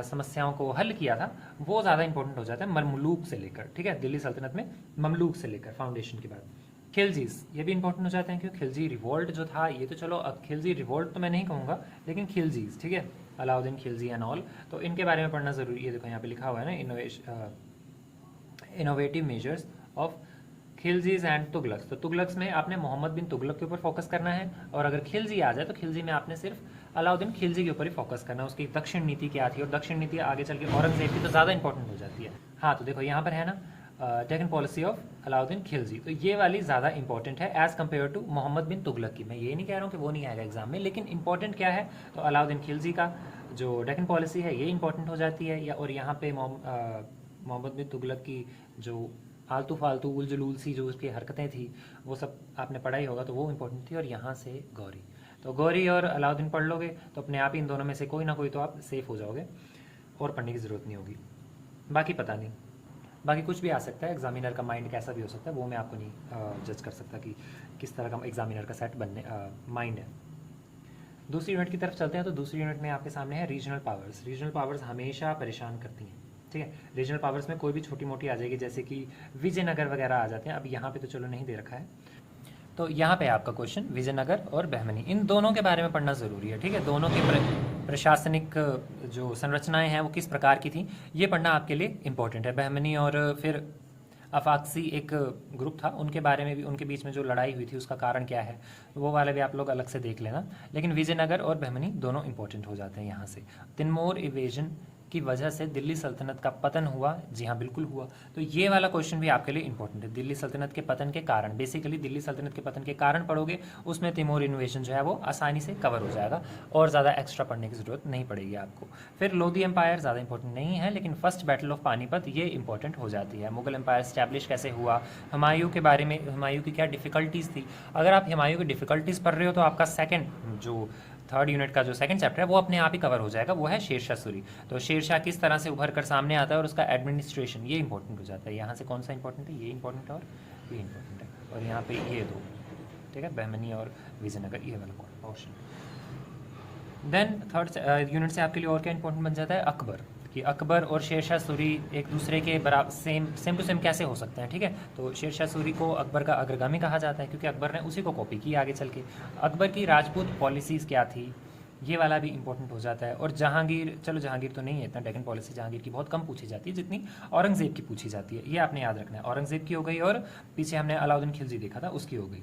समस्याओं को हल किया था, वो ज़्यादा इंपॉर्टेंट हो जाता है ममलूक से लेकर, ठीक है। दिल्ली सल्तनत में ममलूक से लेकर फाउंडेशन के बाद खिलजीज, ये भी इंपॉर्टेंट हो जाते हैं, क्योंकि खिलजी रिवोल्ट जो था, ये तो चलो खिलजी रिवोल्ट तो मैं नहीं कहूँगा, लेकिन खिलजीज, ठीक है, अलाउद्दीन खिलजी एंड ऑल, तो इनके बारे में पढ़ना ज़रूरी है। देखो यहाँ पे लिखा हुआ है ना, innovative measures of Khiljis and Tughlaqs. तो तुगलक्स में आपने मोहम्मद बिन तुगलक के ऊपर फोकस करना है, और अगर खिलजी आ जाए तो खिलजी में आपने सिर्फ अलाउद्दीन खिलजी के ऊपर ही फोकस करना है। उसकी दक्षिण नीति क्या थी, और दक्षिण नीति आगे चल के औरंगजेब की तो ज़्यादा इंपॉर्टेंट हो जाती है। हाँ, तो देखो यहाँ पर है ना, डेक्कन पॉलिसी ऑफ अलाउद्दीन खिलजी, तो ये वाली ज़्यादा इंपॉर्टेंट है एज़ कम्पेयर टू मोहम्मद बिन तुगलक की। मैं ये नहीं कह रहा हूँ कि वो नहीं आएगा एग्जाम में, लेकिन इंपॉर्टेंट क्या है, तो अलाउद्दीन खिलजी का जो डेक्कन पॉलिसी है ये इंपॉर्टेंट हो जाती है। या और यहाँ पे मोहम्मद बिन तुगलक की जो आलतू फालतू उलझुल सी जो उसकी हरकतें थी, वो सब आपने पढ़ा ही होगा, तो वो इंपॉर्टेंट थी। और यहाँ से गौरी, तो गौरी और अलाउद्दीन पढ़ लोगे तो अपने आप ही इन दोनों में से कोई ना कोई तो आप सेफ हो जाओगे, और पढ़ने की ज़रूरत नहीं होगी। बाकी पता नहीं, बाकी कुछ भी आ सकता है, एग्जामिनर का माइंड कैसा भी हो सकता है, वो मैं आपको नहीं जज कर सकता कि किस तरह का एग्जामिनर का सेट बनने माइंड है। दूसरी यूनिट की तरफ चलते हैं। तो दूसरी यूनिट में आपके सामने है रीजनल पावर्स। रीजनल पावर्स हमेशा परेशान करती हैं, ठीक है। रीजनल पावर्स में कोई भी छोटी मोटी आ जाएगी, जैसे कि विजयनगर वगैरह आ जाते हैं। अब यहाँ पे तो चलो नहीं दे रखा है, तो यहाँ पे आपका क्वेश्चन विजयनगर और बहमनी, इन दोनों के बारे में पढ़ना ज़रूरी है, ठीक है। दोनों के प्रशासनिक जो संरचनाएं हैं वो किस प्रकार की थी, ये पढ़ना आपके लिए इंपॉर्टेंट है। बहमनी और फिर अफाक्सी एक ग्रुप था, उनके बारे में भी, उनके बीच में जो लड़ाई हुई थी उसका कारण क्या है, वो वाले भी आप लोग अलग से देख लेना। लेकिन विजयनगर और बहमनी दोनों इंपॉर्टेंट हो जाते हैं यहाँ से। तिमोर इन्वेजन की वजह से दिल्ली सल्तनत का पतन हुआ? जी हाँ, बिल्कुल हुआ। तो ये वाला क्वेश्चन भी आपके लिए इंपॉर्टेंट है। दिल्ली सल्तनत के पतन के कारण, बेसिकली दिल्ली सल्तनत के पतन के कारण पढ़ोगे, उसमें तैमूर इन्वेजन जो है वो आसानी से कवर हो जाएगा और ज़्यादा एक्स्ट्रा पढ़ने की ज़रूरत नहीं पड़ेगी आपको। फिर लोधी एम्पायर ज़्यादा इंपॉर्टेंट नहीं है, लेकिन फर्स्ट बैटल ऑफ पानीपत ये इंपॉर्टेंट हो जाती है। मुगल एम्पायर स्टैब्लिश कैसे हुआ, हुमायूं के बारे में, हुमायूं की क्या डिफ़िकल्टीज़ थी। अगर आप हुमायूं की डिफ़िकल्टीज़ पढ़ रहे हो तो आपका सेकंड जो थर्ड यूनिट का जो सेकंड चैप्टर है वो अपने आप ही कवर हो जाएगा, वो है शेरशाह सूरी। तो शेरशाह किस तरह से उभर कर सामने आता है और उसका एडमिनिस्ट्रेशन, ये इंपॉर्टेंट हो जाता है। यहाँ से कौन सा इंपॉर्टेंट है, ये इंपॉर्टेंट है और ये इंपॉर्टेंट है, और यहाँ पे ये दो, ठीक है, बहमनी और विजयनगर, ये वाला पोर्शन। देन थर्ड यूनिट से आपके लिए और क्या इंपॉर्टेंट बन जाता है, अकबर, कि अकबर और शेरशाह सूरी एक दूसरे के बराबर सेम टू सेम कैसे हो सकते हैं, ठीक है। तो शेरशाह सूरी को अकबर का अग्रगामी कहा जाता है क्योंकि अकबर ने उसी को कॉपी की आगे चल के। अकबर की राजपूत पॉलिसीज़ क्या थी, ये वाला भी इंपॉर्टेंट हो जाता है। और जहांगीर, चलो जहांगीर तो नहीं है इतना, डेक्कन पॉलिसी जहांगीर की बहुत कम पूछी जाती है जितनी औरंगजेब की पूछी जाती है, ये आपने याद रखना है। औरंगजेब की हो गई और पीछे हमने अलाउद्दीन खिलजी देखा था, उसकी हो गई।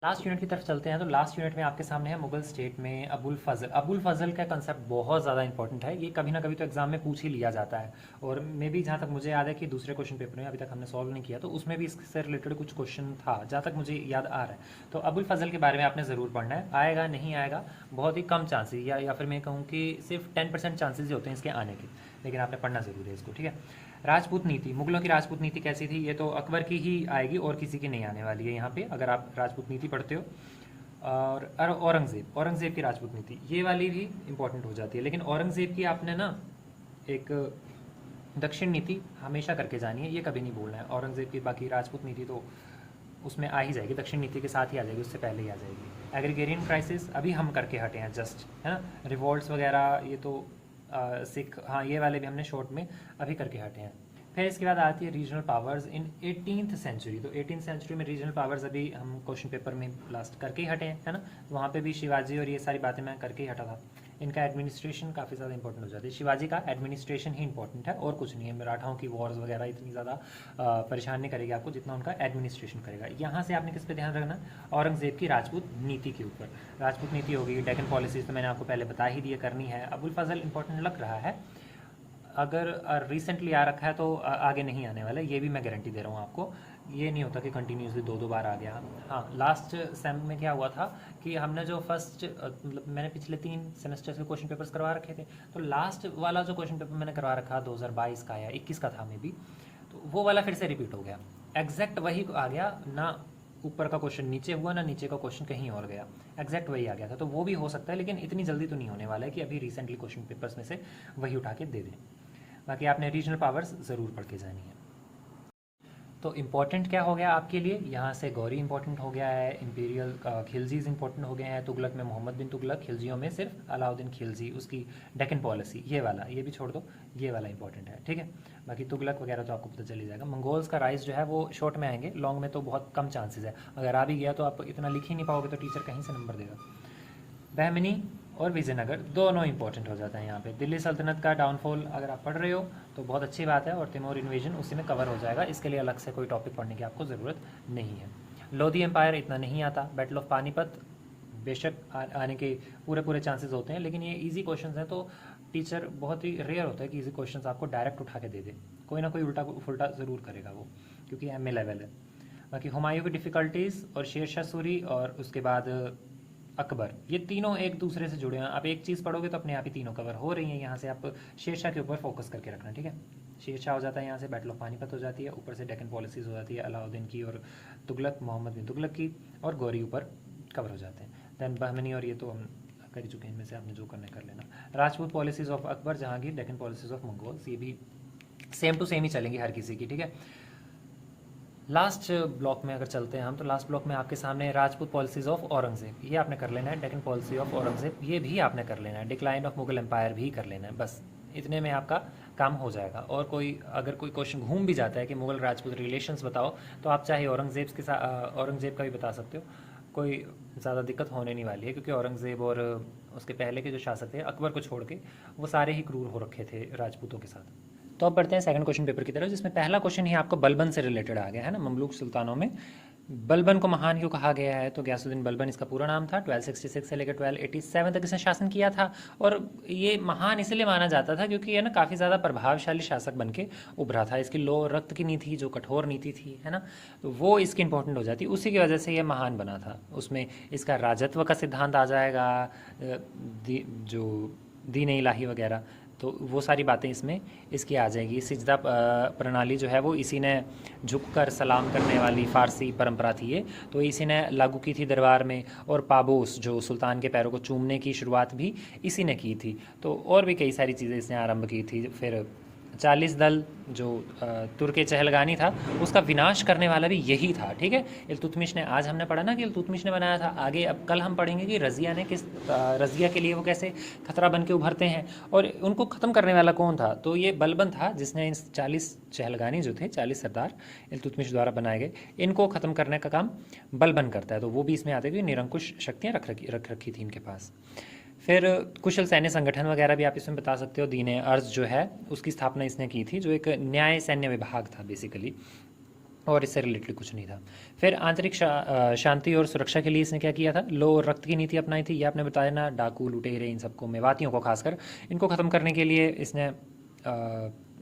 लास्ट यूनिट की तरफ चलते हैं। तो लास्ट यूनिट में आपके सामने है मुगल स्टेट में अबुल फजल। अबुल फजल का कंसेप्ट बहुत ज़्यादा इंपॉर्टेंट है, ये कभी ना कभी तो एग्जाम में पूछ ही लिया जाता है, और मे भी जहाँ तक मुझे याद है कि दूसरे क्वेश्चन पेपर में अभी तक हमने सॉल्व नहीं किया, तो उसमें भी इससे रिलेटेड कुछ क्वेश्चन था जहाँ तक मुझे याद आ रहा है। तो अबुल फजल के बारे में आपने ज़रूर पढ़ना है। आएगा नहीं आएगा, बहुत ही कम चांसेस, या फिर मैं कहूँ कि सिर्फ 10% चांसेस ही होते हैं इसके आने के, लेकिन आपने पढ़ना ज़रूर है इसको, ठीक है। राजपूत नीति, मुगलों की राजपूत नीति कैसी थी, ये तो अकबर की ही आएगी और किसी की नहीं आने वाली है यहाँ पे, अगर आप राजपूत नीति पढ़ते हो। और औरंगज़ेब की राजपूत नीति, ये वाली भी इंपॉर्टेंट हो जाती है। लेकिन औरंगज़ेब की आपने ना एक दक्षिण नीति हमेशा करके जानी है, ये कभी नहीं बोलना है। औरंगज़ेब की बाकी राजपूत नीति तो उसमें आ ही जाएगी, दक्षिण नीति के साथ ही आ जाएगी, उससे पहले ही आ जाएगी। एग्रीगेरियन क्राइसिस अभी हम करके हटे हैं जस्ट, है ना। रिवॉल्ट्स वगैरह ये तो सिख, हाँ ये वाले भी हमने शॉर्ट में अभी करके हटे हैं। फिर इसके बाद आती है regional powers in 18th century. तो 18th सेंचुरी में रीजनल पावर्स अभी हम क्वेश्चन पेपर में लास्ट करके ही हटे हैं, है ना। वहाँ पे भी शिवाजी और ये सारी बातें मैं करके ही हटा था। इनका एडमिनिस्ट्रेशन काफ़ी ज़्यादा इंपॉर्टेंट हो जाती है। शिवाजी का एडमिनिस्ट्रेशन ही इंपॉर्टेंट है और कुछ नहीं है। मराठाओं की वॉर्स वगैरह इतनी ज़्यादा परेशान नहीं करेगी आपको जितना उनका एडमिनिस्ट्रेशन करेगा। यहाँ से आपने किस पे ध्यान रखना, औरंगज़ेब की राजपूत नीति के ऊपर। राजपूत नीति होगी, डेक्कन पॉलिसीज तो मैंने आपको पहले बता ही दिया करनी है। अबुल फजल इंपॉर्टेंट लग रहा है, अगर रिसेंटली आ रखा है तो आगे नहीं आने वाला, ये भी मैं गारंटी दे रहा हूँ आपको। ये नहीं होता कि कंटिन्यूसली दो बार आ गया। हाँ, लास्ट सेम में क्या हुआ था कि हमने जो फर्स्ट, मतलब मैंने पिछले 3 सेमेस्टर के क्वेश्चन पेपर्स करवा रखे थे, तो लास्ट वाला जो क्वेश्चन पेपर मैंने करवा रखा 2022 का या 21 का था मे बी, तो वो वाला फिर से रिपीट हो गया। एग्जैक्ट वही आ गया ना, ऊपर का क्वेश्चन नीचे हुआ ना नीचे का क्वेश्चन कहीं और गया, एग्जैक्ट वही आ गया था। तो वो भी हो सकता है, लेकिन इतनी जल्दी तो नहीं होने वाला है कि अभी रिसेंटली क्वेश्चन पेपर्स में से वही उठा के दे दें। बाकी आपने रीजनल पावर्स ज़रूर पढ़ के जानी है। तो इम्पॉर्टेंट क्या हो गया आपके लिए, यहाँ से गौरी इंपॉर्टेंट हो गया है, इंपीरियल खिलजीज इंपॉर्टेंट हो गए हैं, तुगलक में मोहम्मद बिन तुगलक, खिलजियों में सिर्फ अलाउद्दीन खिलजी, उसकी डेक्कन पॉलिसी, ये वाला, ये भी छोड़ दो, ये वाला इंपॉर्टेंट है, ठीक है। बाकी तुगलक वगैरह तो आपको पता चल ही जाएगा। मंगोल्स का राइज जो है वो शॉर्ट में आएंगे, लॉन्ग में तो बहुत कम चांसेस है। अगर आ भी गया तो आप इतना लिख ही नहीं पाओगे तो टीचर कहीं से नंबर देगा। बहमनी और विजयनगर दोनों इंपॉर्टेंट हो जाता है यहाँ पे। दिल्ली सल्तनत का डाउनफॉल अगर आप पढ़ रहे हो तो बहुत अच्छी बात है, और तैमूर इन्वेजन उसी में कवर हो जाएगा, इसके लिए अलग से कोई टॉपिक पढ़ने की आपको ज़रूरत नहीं है। लोधी एम्पायर इतना नहीं आता। बैटल ऑफ पानीपत बेशक आने के पूरे चांसेस होते हैं, लेकिन ये ईजी क्वेश्चन हैं तो टीचर बहुत ही रेयर होता है कि ईजी क्वेश्चन आपको डायरेक्ट उठा के दे दे, कोई ना कोई उल्टा फुल्टा ज़रूर करेगा वो, क्योंकि MA लेवल है। बाकी हुमायूं की डिफ़िकल्टीज़ और शेरशाह सूरी और उसके बाद अकबर, ये तीनों एक दूसरे से जुड़े हैं। आप एक चीज़ पढ़ोगे तो अपने आप ही तीनों कवर हो रही हैं। यहाँ से आप शेरशाह के ऊपर फोकस करके रखना, ठीक है। शेरशाह हो जाता है यहाँ से, बैटल ऑफ पानीपत हो जाती है, ऊपर से डेक्कन पॉलिसीज हो जाती है अलाउद्दीन की और तुगलक, मोहम्मद बिन तुगलक की, और गौरी ऊपर कवर हो जाते हैं। दैन बहमनी और ये तो हम कर ही चुके हैं, इनमें से आपने जो करना कर लेना। Rajput policies of Akbar, Jahangir, Deccan policies of Mongols, ये भी सेम टू सेम ही चलेंगी हर किसी की, ठीक है। लास्ट ब्लॉक में अगर चलते हैं हम, तो लास्ट ब्लॉक में आपके सामने राजपूत पॉलिसीज ऑफ औरंगजेब, ये आपने कर लेना है। डेक्कन पॉलिसी ऑफ औरंगजेब, ये भी आपने कर लेना है। डिक्लाइन ऑफ मुगल एम्पायर भी कर लेना है। बस इतने में आपका काम हो जाएगा। और अगर कोई क्वेश्चन घूम भी जाता है कि मुगल राजपूत रिलेशंस बताओ, तो आप चाहे औरंगजेब के साथ औरंगजेब का भी बता सकते हो, कोई ज़्यादा दिक्कत होने नहीं वाली है, क्योंकि औरंगजेब और उसके पहले के जो शासक थे अकबर को छोड़ के, वो सारे ही क्रूर हो रखे थे राजपूतों के साथ। तो अब बढ़ते हैं सेकंड क्वेश्चन पेपर की तरफ, जिसमें पहला क्वेश्चन ही आपको बलबन से रिलेटेड आ गया है ना, ममलूक सुल्तानों में बलबन को महान क्यों कहा गया है? तो गयासुद्दीन बलबन इसका पूरा नाम था। 1266 से लेकर 1287 तक इसने शासन किया था, और ये महान इसलिए माना जाता था क्योंकि ये ना काफ़ी ज़्यादा प्रभावशाली शासक बन के उभरा था। इसकी लो रक्त की नीति, जो कठोर नीति थी, है ना, तो वो इसकी इंपॉर्टेंट हो जाती, उसी की वजह से ये महान बना था। उसमें इसका राजत्व का सिद्धांत आ जाएगा, जो दीन इलाही वगैरह, तो वो सारी बातें इसमें इसकी आ जाएगी। सिजदा प्रणाली जो है वो इसी ने, झुककर सलाम करने वाली फ़ारसी परंपरा थी ये, तो इसी ने लागू की थी दरबार में। और पाबोस, जो सुल्तान के पैरों को चूमने की शुरुआत भी इसी ने की थी। तो और भी कई सारी चीज़ें इसने आरंभ की थी। फिर 40 दल जो तुर्क चहलगानी था, उसका विनाश करने वाला भी यही था। ठीक है, इल्तुतमिश ने, आज हमने पढ़ा ना कि इल्तुतमिश ने बनाया था, आगे अब कल हम पढ़ेंगे कि रज़िया ने रज़िया के लिए वो कैसे खतरा बन के उभरते हैं, और उनको ख़त्म करने वाला कौन था? तो ये बलबन था, जिसने इन 40 चहलगानी जो थे, 40 सरदार इल्तुतमिश द्वारा बनाए गए, इनको ख़त्म करने का काम बलबन करता है। तो वो भी इसमें आते हुए निरंकुश शक्तियाँ रख रखी थी इनके पास। फिर कुशल सैन्य संगठन वगैरह भी आप इसमें बता सकते हो। दीन अर्ज जो है उसकी स्थापना इसने की थी, जो एक न्याय सैन्य विभाग था बेसिकली, और इससे रिलेटेड कुछ नहीं था। फिर आंतरिक शांति और सुरक्षा के लिए इसने क्या किया था? लो और रक्त की नीति अपनाई थी। ये आपने बताया ना, डाकू लुटेरे इन सबको, मेवातियों को खासकर, इनको ख़त्म करने के लिए इसने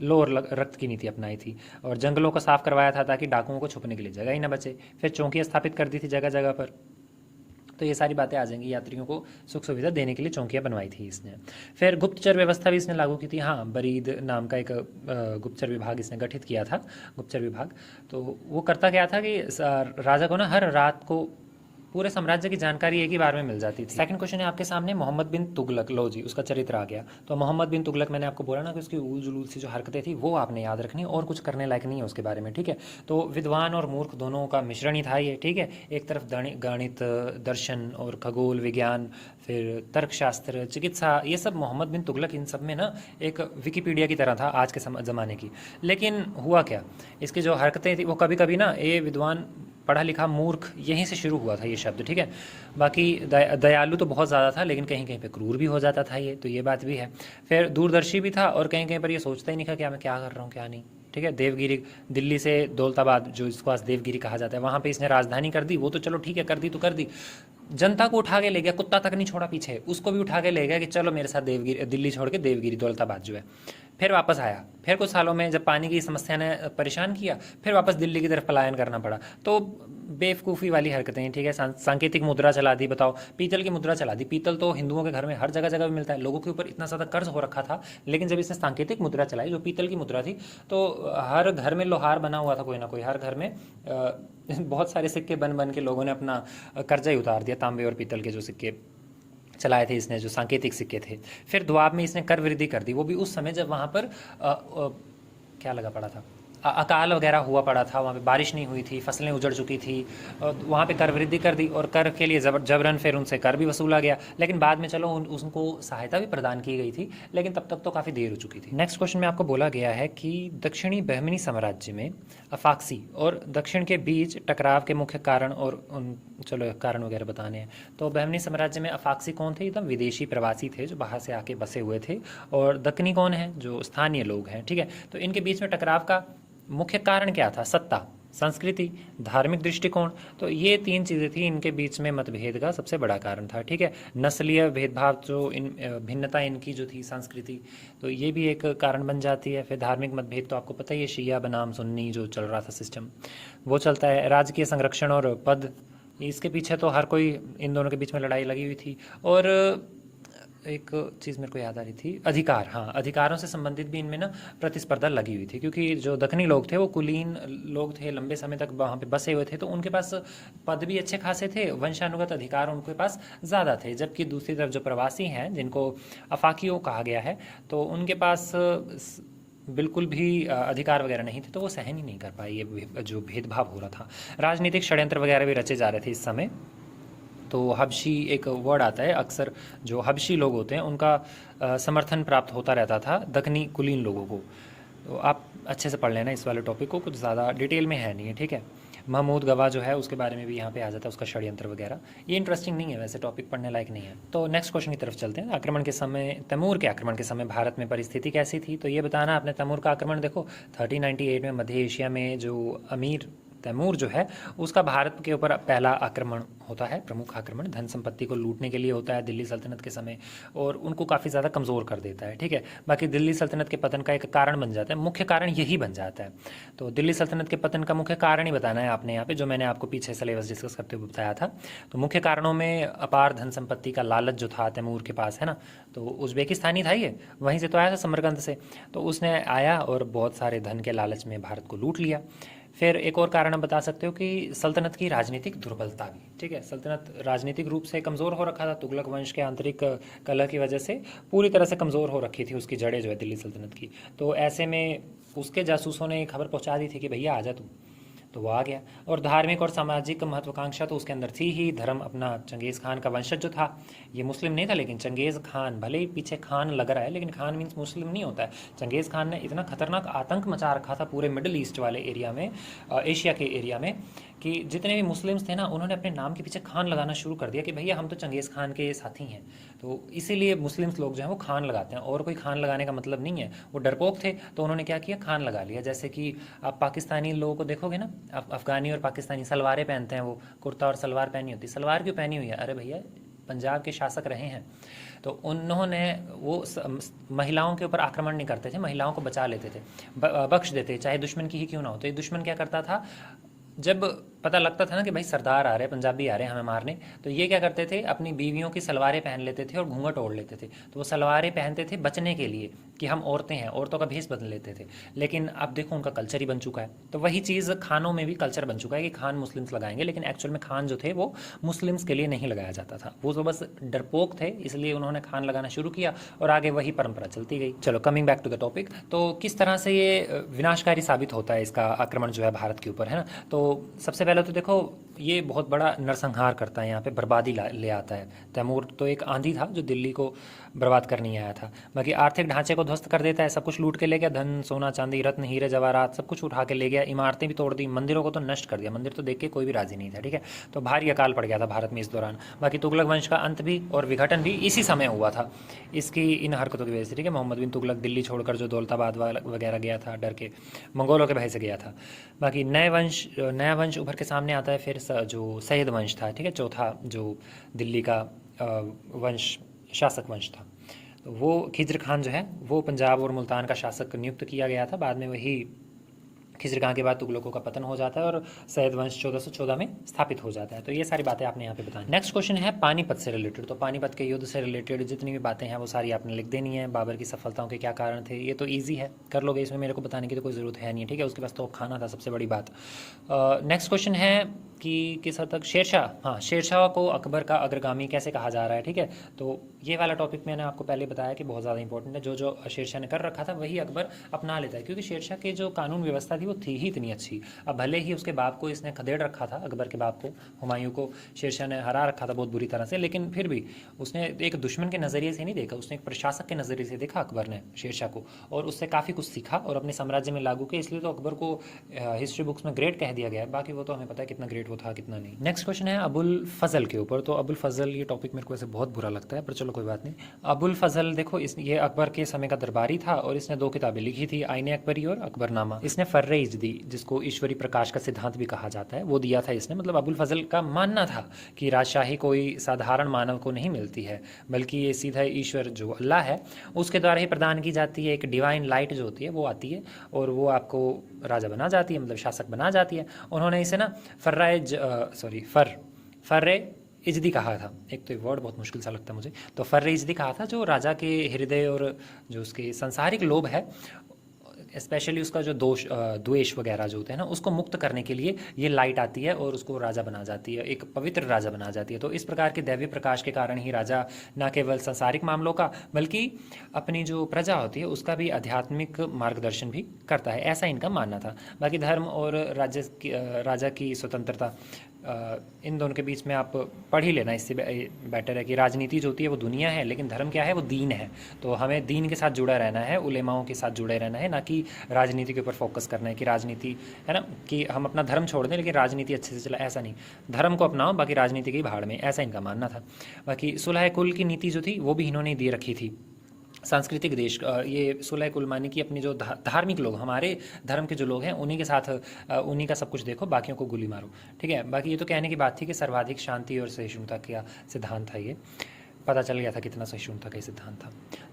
लो और रक्त की नीति अपनाई थी। और जंगलों को साफ करवाया था ताकि डाकुओं को छुपने के लिए जगह ही ना बचे। फिर चौकियाँ स्थापित कर दी थी जगह जगह पर। तो ये सारी बातें आ जाएंगी। यात्रियों को सुख सुविधा देने के लिए चौकियाँ बनवाई थी इसने। फिर गुप्तचर व्यवस्था भी इसने लागू की थी। हाँ, बरीद नाम का एक गुप्तचर विभाग इसने गठित किया था, गुप्तचर विभाग। तो वो करता क्या था कि राजा को ना हर रात को पूरे साम्राज्य की जानकारी एक ही बार में मिल जाती थी। सेकंड क्वेश्चन है आपके सामने, मोहम्मद बिन तुगलक। लो जी, उसका चरित्र आ गया। तो मोहम्मद बिन तुगलक, मैंने आपको बोला ना कि उसकी ऊल जुलूल सी जो हरकतें थी वो आपने याद रखनी, और कुछ करने लायक नहीं है उसके बारे में। ठीक है, तो विद्वान और मूर्ख दोनों का मिश्रण ही था ये। ठीक है, एक तरफ गणित, दर्शन और खगोल विज्ञान, फिर तर्कशास्त्र, चिकित्सा, ये सब मोहम्मद बिन तुगलक इन सब में ना एक विकिपीडिया की तरह था आज के ज़माने की। लेकिन हुआ क्या, इसकी जो हरकतें थी वो कभी कभी ना, ये विद्वान पढ़ा लिखा मूर्ख, यहीं से शुरू हुआ था ये शब्द। ठीक है, बाकी दयालु तो बहुत ज़्यादा था, लेकिन कहीं कहीं पे क्रूर भी हो जाता था ये, तो ये बात भी है। फिर दूरदर्शी भी था, और कहीं कहीं पर ये सोचता ही नहीं था कि मैं क्या कर रहा हूँ क्या नहीं। ठीक है, देवगिरी, दिल्ली से दौलताबाद, जो इसको आज देवगिरी कहा जाता है, वहाँ पे इसने राजधानी कर दी। वो तो चलो ठीक है, कर दी तो कर दी, जनता को उठा के ले गया, कुत्ता तक नहीं छोड़ा पीछे, उसको भी उठा के ले गया कि चलो मेरे साथ देवगिरी, दिल्ली छोड़ के देवगिरी, दौलताबाद जो है। फिर वापस आया, फिर कुछ सालों में जब पानी की समस्या ने परेशान किया, फिर वापस दिल्ली की तरफ पलायन करना पड़ा। तो बेवकूफ़ी वाली हरकतें हैं। ठीक है, सांकेतिक मुद्रा चला दी, बताओ, पीतल की मुद्रा चला दी। पीतल तो हिंदुओं के घर में हर जगह जगह मिलता है, लोगों के ऊपर इतना ज़्यादा कर्ज हो रखा था, लेकिन जब इसने सांकेतिक मुद्रा चलाई, जो पीतल की मुद्रा थी, तो हर घर में लोहार बना हुआ था कोई ना कोई, हर घर में बहुत सारे सिक्के बन बन के लोगों ने अपना कर्जा ही उतार दिया। तांबे और पीतल के जो सिक्के चलाए थे इसने, जो सांकेतिक सिक्के थे। फिर दुआब में इसने कर वृद्धि कर दी, वो भी उस समय जब वहाँ पर क्या लगा पड़ा था, अकाल वगैरह हुआ पड़ा था, वहाँ पे बारिश नहीं हुई थी, फसलें उजड़ चुकी थी, और वहाँ पे कर वृद्धि कर दी, और कर के लिए जबरन फिर उनसे कर भी वसूला गया। लेकिन बाद में चलो उनको सहायता भी प्रदान की गई थी, लेकिन तब तक तो काफ़ी देर हो चुकी थी। नेक्स्ट क्वेश्चन में आपको बोला गया है कि दक्षिणी बहमनी साम्राज्य में अफाक्सी और दक्षिण के बीच टकराव के मुख्य कारण, और उन चलो कारण वगैरह बताने हैं। तो बहमनी साम्राज्य में अफाक्सी कौन थे? एकदम विदेशी प्रवासी थे जो बाहर से आके बसे हुए थे, और दक्कनी कौन है? जो स्थानीय लोग हैं। ठीक है, तो इनके बीच में टकराव का मुख्य कारण क्या था? सत्ता, संस्कृति, धार्मिक दृष्टिकोण। तो ये तीन चीज़ें थी इनके बीच में मतभेद का सबसे बड़ा कारण था। ठीक है, नस्लीय भेदभाव, जो इन भिन्नता इनकी जो थी, संस्कृति, तो ये भी एक कारण बन जाती है। फिर धार्मिक मतभेद तो आपको पता ही है, शिया बनाम सुन्नी जो चल रहा था सिस्टम, वो चलता है। राजकीय संरक्षण और पद, इसके पीछे तो हर कोई, इन दोनों के बीच में लड़ाई लगी हुई थी। और एक चीज़ मेरे को याद आ रही थी, अधिकार। हाँ, अधिकारों से संबंधित भी इनमें ना प्रतिस्पर्धा लगी हुई थी, क्योंकि जो दक्कनी लोग थे वो कुलीन लोग थे, लंबे समय तक वहाँ पे बसे हुए थे, तो उनके पास पद भी अच्छे खासे थे, वंशानुगत अधिकार उनके पास ज़्यादा थे। जबकि दूसरी तरफ जो प्रवासी हैं, जिनको अफाकियों कहा गया है, तो उनके पास बिल्कुल भी अधिकार वगैरह नहीं थे, तो वो सहन ही नहीं कर पाए ये जो भेदभाव हो रहा था। राजनीतिक षड्यंत्र वगैरह भी रचे जा रहे थे इस समय। तो हबशी एक वर्ड आता है, अक्सर जो हबशी लोग होते हैं उनका समर्थन प्राप्त होता रहता था दक्कनी कुलीन लोगों को। तो आप अच्छे से पढ़ लेना इस वाले टॉपिक को, कुछ ज़्यादा डिटेल में है नहीं है। ठीक है, महमूद गवाह जो है उसके बारे में भी यहाँ पे आ जाता है, उसका षड्यंत्र वगैरह। ये इंटरेस्टिंग नहीं है वैसे, टॉपिक पढ़ने लायक नहीं है। तो नेक्स्ट क्वेश्चन की तरफ चलते हैं। आक्रमण के समय, तैमूर के आक्रमण के समय भारत में परिस्थिति कैसी थी? तो ये बताना आपने। तैमूर का आक्रमण देखो 1398 में मध्य एशिया में जो अमीर तैमूर जो है उसका भारत के ऊपर पहला आक्रमण होता है, प्रमुख आक्रमण धन संपत्ति को लूटने के लिए होता है दिल्ली सल्तनत के समय, और उनको काफ़ी ज़्यादा कमज़ोर कर देता है। ठीक है, बाकी दिल्ली सल्तनत के पतन का एक कारण बन जाता है, मुख्य कारण यही बन जाता है। तो दिल्ली सल्तनत के पतन का मुख्य कारण ही बताना है आपने यहाँ पे, जो मैंने आपको पीछे सिलेबस डिस्कस करते हुए बताया था। तो मुख्य कारणों में अपार धन संपत्ति का लालच जो था तैमूर के पास, है ना, तो उज़्बेकिस्तानी था ये, वहीं से तो आया था समरकंद से, तो उसने आया और बहुत सारे धन के लालच में भारत को लूट लिया। फिर एक और कारण आप बता सकते हो कि सल्तनत की राजनीतिक दुर्बलता भी। ठीक है, सल्तनत राजनीतिक रूप से कमज़ोर हो रखा था, तुगलक वंश के आंतरिक कलह की वजह से पूरी तरह से कमज़ोर हो रखी थी उसकी जड़ें जो है दिल्ली सल्तनत की। तो ऐसे में उसके जासूसों ने खबर पहुंचा दी थी कि भैया आ जा तू, तो वो आ गया। और धार्मिक और सामाजिक महत्वाकांक्षा तो उसके अंदर थी ही। धर्म अपना, चंगेज़ खान का वंशज जो था, ये मुस्लिम नहीं था, लेकिन चंगेज़ खान, भले ही पीछे खान लग रहा है लेकिन खान मीन्स मुस्लिम नहीं होता है। चंगेज़ खान ने इतना खतरनाक आतंक मचा रखा था पूरे मिडिल ईस्ट वाले एरिया में, एशिया के एरिया में, कि जितने भी मुस्लिम्स थे ना, उन्होंने अपने नाम के पीछे खान लगाना शुरू कर दिया कि भैया हम तो चंगेज़ खान के साथी हैं। तो इसीलिए मुस्लिम्स लोग जो हैं वो खान लगाते हैं, और कोई खान लगाने का मतलब नहीं है, वो डरपोक थे तो उन्होंने क्या किया, खान लगा लिया। जैसे कि आप पाकिस्तानी लोगों को देखोगे ना, अफ़गानी और पाकिस्तानी सलवारें पहनते हैं, वो कुर्ता और सलवार पहनी होती है। सलवार क्यों पहनी हुई है? अरे भैया पंजाब के शासक रहे हैं, तो उन्होंने वो महिलाओं के ऊपर आक्रमण नहीं करते थे, महिलाओं को बचा लेते थे, बख्श देते, चाहे दुश्मन की ही क्यों ना हो। तो ये दुश्मन क्या करता था, जब पता लगता था ना कि भाई सरदार आ रहे हैं, पंजाबी आ रहे हैं हमें मारने, तो ये क्या करते थे, अपनी बीवियों की सलवारें पहन लेते थे और घूंघट ओढ़ लेते थे। तो वो सलवारें पहनते थे बचने के लिए कि हम औरतें हैं, औरतों का भेष बदल लेते थे। लेकिन अब देखो उनका कल्चर ही बन चुका है। तो वही चीज़ खानों में भी कल्चर बन चुका है कि खान मुस्लिम्स लगाएंगे, लेकिन एक्चुअल में खान जो थे वो मुस्लिम्स के लिए नहीं लगाया जाता था, वो तो बस डरपोक थे, इसलिए उन्होंने खान लगाना शुरू किया और आगे वही परंपरा चलती गई। चलो coming back to the topic, तो किस तरह से ये विनाशकारी साबित होता है इसका आक्रमण जो है भारत के ऊपर, है ना। तो सबसे पहले तो देखो ये बहुत बड़ा नरसंहार करता है, यहाँ पे बर्बादी ले आता है। तैमूर तो एक आंधी था जो दिल्ली को बर्बाद करने आया था। बाकी आर्थिक ढांचे को ध्वस्त कर देता है, सब कुछ लूट के ले गया, धन सोना चांदी रत्न हीरे जवाहरात सब कुछ उठा के ले गया, इमारतें भी तोड़ दी, मंदिरों को तो नष्ट कर दिया, मंदिर तो देख के कोई भी राजी नहीं था। ठीक है, तो भारी अकाल पड़ गया था भारत में इस दौरान। बाकी तुगलक वंश का अंत भी और विघटन भी इसी समय हुआ था, इसकी इन हरकतों की वजह से। ठीक है, मोहम्मद बिन तुगलक दिल्ली छोड़कर जो दौलताबाद वगैरह गया था, डर के मंगोलों के भय से गया था। बाकी नया वंश उभर के सामने आता है फिर जो सैयद वंश था। ठीक है, चौथा जो दिल्ली का वंश, शासक वंश था, तो वो खिज्र खान जो है वो पंजाब और मुल्तान का शासक नियुक्त किया गया था। बाद में वही खिज्र खान के बाद तुगलकों का पतन हो जाता है और सैयद वंश 1414 में स्थापित हो जाता है। तो ये सारी बातें आपने यहाँ पे बतानी। नेक्स्ट क्वेश्चन है पानीपत से रिलेटेड। तो पानीपत के युद्ध से रिलेटेड जितनी भी बातें हैं वो सारी आपने लिख देनी है। बाबर की सफलताओं के क्या कारण थे, ये तो ईजी है, कर लोगे, इसमें मेरे को बताने की तो कोई ज़रूरत है नहीं। ठीक है, उसके पास तो खाना था सबसे बड़ी बात। नेक्स्ट क्वेश्चन है कि किस हद तक शेरशाह, हाँ, शेरशाह को अकबर का अग्रगामी कैसे कहा जा रहा है। ठीक है, तो ये वाला टॉपिक मैंने आपको पहले बताया कि बहुत ज़्यादा इंपॉर्टेंट है। जो शेरशाह ने कर रखा था वही अकबर अपना लेता है, क्योंकि शेरशाह की जो कानून व्यवस्था थी वो थी ही इतनी अच्छी। अब भले ही उसके बाप को इसने खदेड़ रखा था, अकबर के बाप को, हुमायूं को शेरशाह ने हरा रखा था बहुत बुरी तरह से, लेकिन फिर भी उसने एक दुश्मन के नज़रिए से नहीं देखा, उसने एक प्रशासक के नज़रिए से देखा अकबर ने शेरशाह को, और उससे काफ़ी कुछ सीखा और अपने साम्राज्य में लागू किया। इसलिए तो अकबर को हिस्ट्री बुक्स में ग्रेट कह दिया गया है। बाकी वो तो हमें पता है कितना ग्रेट वो था कितना नहीं। नेक्स्ट क्वेश्चन है अबुल फजल के ऊपर। तो अबुल फजल, ये टॉपिक मेरे को वैसे बहुत बुरा लगता है, पर चलो कोई बात नहीं। अबुल फजल देखो, ये अकबर के समय का दरबारी था और इसने 2 किताबें लिखी थी, आईने अकबरी और अकबरनामा। इसने फर्रे इजदी, जिसको ईश्वरी प्रकाश का सिद्धांत भी कहा जाता है, वो दिया था इसने। मतलब अबुल फजल का मानना था कि राजशाही कोई साधारण मानव को नहीं मिलती है, बल्कि ये सीधा ईश्वर जो अल्लाह है उसके द्वारा ही प्रदान की जाती है। एक डिवाइन लाइट जो होती है वो आती है और वो आपको राजा बना जाती है, मतलब शासक बना जाती है। उन्होंने इसे ना फर्रे इजदी कहा था। एक तो ये वर्ड बहुत मुश्किल सा लगता है मुझे, तो फर्रे इजदी कहा था, जो राजा के हृदय और जो उसके सांसारिक लोभ है, स्पेशली उसका जो द्वेष वगैरह जो होते हैं ना, उसको मुक्त करने के लिए ये लाइट आती है और उसको राजा बना जाती है, एक पवित्र राजा बना जाती है। तो इस प्रकार के दैवीय प्रकाश के कारण ही राजा न केवल सांसारिक मामलों का बल्कि अपनी जो प्रजा होती है उसका भी आध्यात्मिक मार्गदर्शन भी करता है, ऐसा इनका मानना था। बाकी धर्म और राजा की स्वतंत्रता, इन दोनों के बीच में आप पढ़ ही लेना, इससे बेटर है कि राजनीति जो होती है वो दुनिया है, लेकिन धर्म क्या है, वो दीन है। तो हमें दीन के साथ जुड़ा रहना है, उलेमाओं के साथ जुड़े रहना है, ना कि राजनीति के ऊपर फोकस करना है कि राजनीति है ना, कि हम अपना धर्म छोड़ दें लेकिन राजनीति अच्छे से चला, ऐसा नहीं। धर्म को अपनाओ, बाकी राजनीति की भाड़ में, ऐसा इनका मानना था। बाकी सुलह कुल की नीति जो थी वो भी इन्होंने दे रखी थी, सांस्कृतिक देश ये सुलह कुलमानी की अपनी जो धार्मिक लोग हमारे धर्म के जो लोग हैं उन्हीं के साथ उन्हीं का सब कुछ देखो, बाकियों को गोली मारो। ठीक है, बाकी ये तो कहने की बात थी कि सर्वाधिक शांति और सहिष्णुता का सिद्धांत था। ये पता चल गया था कितना सहिष्णुता का ये सिद्धांत था।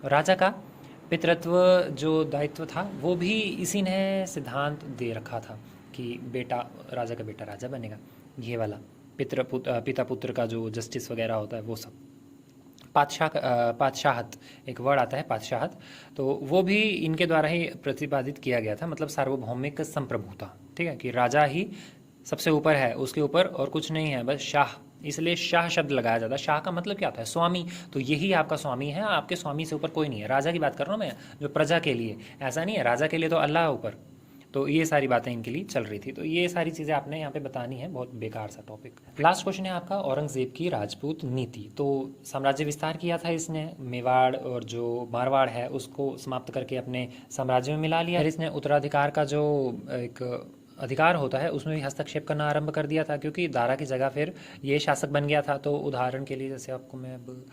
राजा का पितृत्व जो दायित्व था वो भी इसी ने सिद्धांत दे रखा था कि बेटा, राजा का बेटा राजा बनेगा, ये वाला पिता पुत्र का जो जस्टिस वगैरह होता है वो सब। पातशाहत एक वर्ड आता है, पातशाहत, तो वो भी इनके द्वारा ही प्रतिपादित किया गया था, मतलब सार्वभौमिक संप्रभुता। ठीक है, कि राजा ही सबसे ऊपर है, उसके ऊपर और कुछ नहीं है, बस शाह, इसलिए शाह शब्द लगाया जाता है। शाह का मतलब क्या होता है? स्वामी। तो यही आपका स्वामी है, आपके स्वामी से ऊपर कोई नहीं है। राजा की बात कर रहा हूँ मैं, जो प्रजा के लिए, ऐसा नहीं है राजा के लिए तो अल्लाह है ऊपर। तो ये सारी बातें इनके लिए चल रही थी। तो ये सारी चीज़ें आपने यहाँ पे बतानी है, बहुत बेकार सा टॉपिक। लास्ट क्वेश्चन है आपका, औरंगजेब की राजपूत नीति। तो साम्राज्य विस्तार किया था इसने, मेवाड़ और जो मारवाड़ है उसको समाप्त करके अपने साम्राज्य में मिला लिया। फिर इसने उत्तराधिकार का जो एक अधिकार होता है उसमें भी हस्तक्षेप करना आरंभ कर दिया था, क्योंकि दारा की जगह फिर ये शासक बन गया था। तो उदाहरण के लिए जैसे आपको मैं अब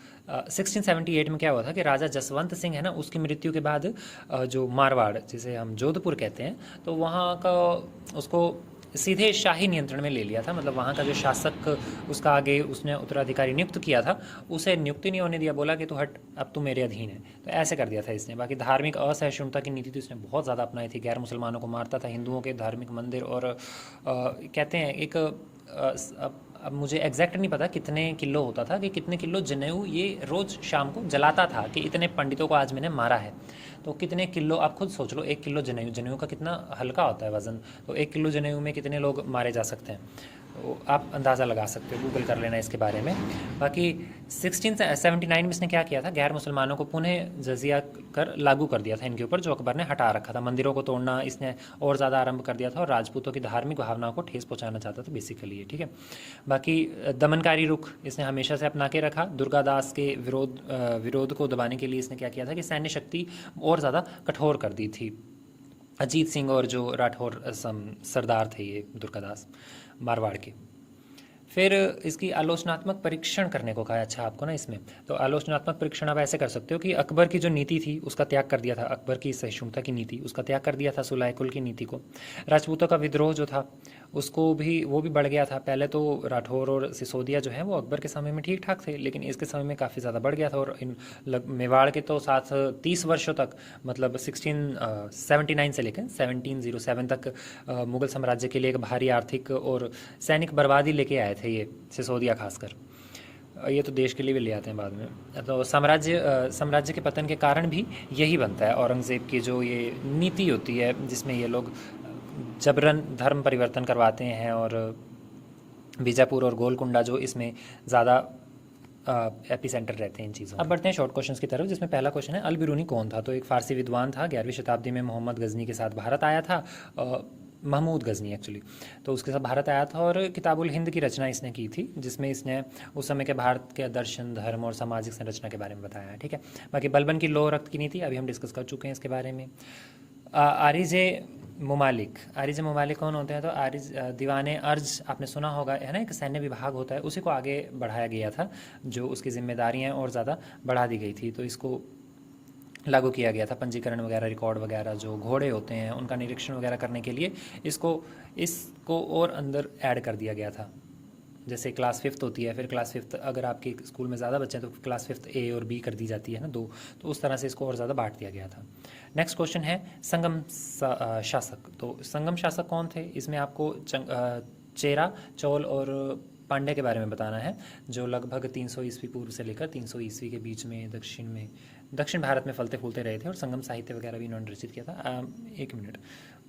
1678 में क्या हुआ था कि राजा जसवंत सिंह है ना, उसकी मृत्यु के बाद जो मारवाड़, जिसे हम जोधपुर कहते हैं, तो वहाँ का उसको सीधे शाही नियंत्रण में ले लिया था। मतलब वहाँ का जो शासक, उसका आगे उसने उत्तराधिकारी नियुक्त किया था, उसे नियुक्ति नहीं होने दिया, बोला कि तू हट, अब तू मेरे अधीन है। तो ऐसे कर दिया था इसने। बाकी धार्मिक असहिष्णुता की नीति तो इसने बहुत ज़्यादा अपनाई थी, गैर मुसलमानों को मारता था, हिंदुओं के धार्मिक मंदिर और कहते हैं एक अब मुझे एग्जैक्ट नहीं पता कितने किलो होता था, कि कितने किलो जनेऊ ये रोज़ शाम को जलाता था, कि इतने पंडितों को आज मैंने मारा है। तो कितने किलो, आप खुद सोच लो, 1 किलो जनेऊ, जनेऊ का कितना हल्का होता है वज़न, तो 1 किलो जनेऊ में कितने लोग मारे जा सकते हैं, तो आप अंदाज़ा लगा सकते हो, गूगल कर लेना इसके बारे में। बाकी 1679 में इसने क्या किया था, गैर मुसलमानों को पुनः जजिया कर लागू कर दिया था इनके ऊपर, जो अकबर ने हटा रखा था। मंदिरों को तोड़ना इसने और ज़्यादा आरंभ कर दिया था, और राजपूतों की धार्मिक भावनाओं को ठेस पहुंचाना चाहता था बेसिकली ये। ठीक है, बाकी दमनकारी रुख इसने हमेशा से अपना के रखा। दुर्गादास के विरोध को दबाने के लिए इसने क्या किया था कि सैन्य शक्ति और ज़्यादा कठोर कर दी थी। अजीत सिंह और जो राठौर सरदार थे ये दुर्गादास मारवाड़ के। फिर इसकी आलोचनात्मक परीक्षण करने को कहा है। अच्छा आपको ना इसमें, तो आलोचनात्मक परीक्षण आप ऐसे कर सकते हो कि अकबर की जो नीति थी उसका त्याग कर दिया था, अकबर की सहिष्णुता की नीति उसका त्याग कर दिया था, सुलह कुल की नीति को। राजपूतों का विद्रोह जो था उसको भी, वो भी बढ़ गया था। पहले तो राठौर और सिसोदिया जो है वो अकबर के समय में ठीक ठाक थे, लेकिन इसके समय में काफ़ी ज़्यादा बढ़ गया था। और इन मेवाड़ के तो साथ 30 वर्षों तक, मतलब 1679 से लेकर 1707 तक मुगल साम्राज्य के लिए एक भारी आर्थिक और सैनिक बर्बादी लेके आए थे ये सिसोदिया खासकर। ये तो देश के लिए भी ले आते हैं बाद में। तो साम्राज्य के पतन के कारण भी यही बनता है, औरंगज़ेब की जो ये नीति होती है जिसमें ये लोग जबरन धर्म परिवर्तन करवाते हैं, और बीजापुर और गोलकुंडा जो इसमें ज़्यादा एपी सेंटर रहते हैं इन चीज़ों। अब बढ़ते हैं शॉर्ट क्वेश्चंस की तरफ, जिसमें पहला क्वेश्चन है, अल बिरूनी कौन था? तो एक फ़ारसी विद्वान था, 11वीं शताब्दी में मोहम्मद गजनी के साथ भारत आया था, महमूद गजनी एक्चुअली, तो उसके साथ भारत आया था, और किताबुल हिंद की रचना इसने की थी, जिसमें इसने उस समय के भारत के दर्शन, धर्म और सामाजिक संरचना के बारे में बताया है। ठीक है, बाकी बलबन की लौह रक्त की नीति अभी हम डिस्कस कर चुके हैं इसके बारे में। आरिज़े मुमालिक कौन होते हैं? तो दीवाने अर्ज आपने सुना होगा, है ना, एक सैन्य विभाग होता है, उसी को आगे बढ़ाया गया था, जो उसकी जिम्मेदारियां और ज़्यादा बढ़ा दी गई थी, तो इसको लागू किया गया था। पंजीकरण वगैरह, रिकॉर्ड वगैरह, जो घोड़े होते हैं उनका निरीक्षण वगैरह करने के लिए इसको और अंदर ऐड कर दिया गया था। जैसे क्लास 5th होती है, फिर क्लास 5th अगर आपके स्कूल में ज़्यादा बच्चे हैं तो क्लास 5th A और B कर दी जाती है ना, 2, तो उस तरह से इसको और ज़्यादा बांट दिया गया था। नेक्स्ट क्वेश्चन है, संगम शासक। तो संगम शासक कौन थे? इसमें आपको चेरा, चोल और पांड्य के बारे में बताना है, जो लगभग 300 ईस्वी पूर्व से लेकर 300 ईस्वी के बीच में दक्षिण भारत में फलते फूलते रहे थे, और संगम साहित्य वगैरह भी इन्होंने रचित किया था। एक मिनट,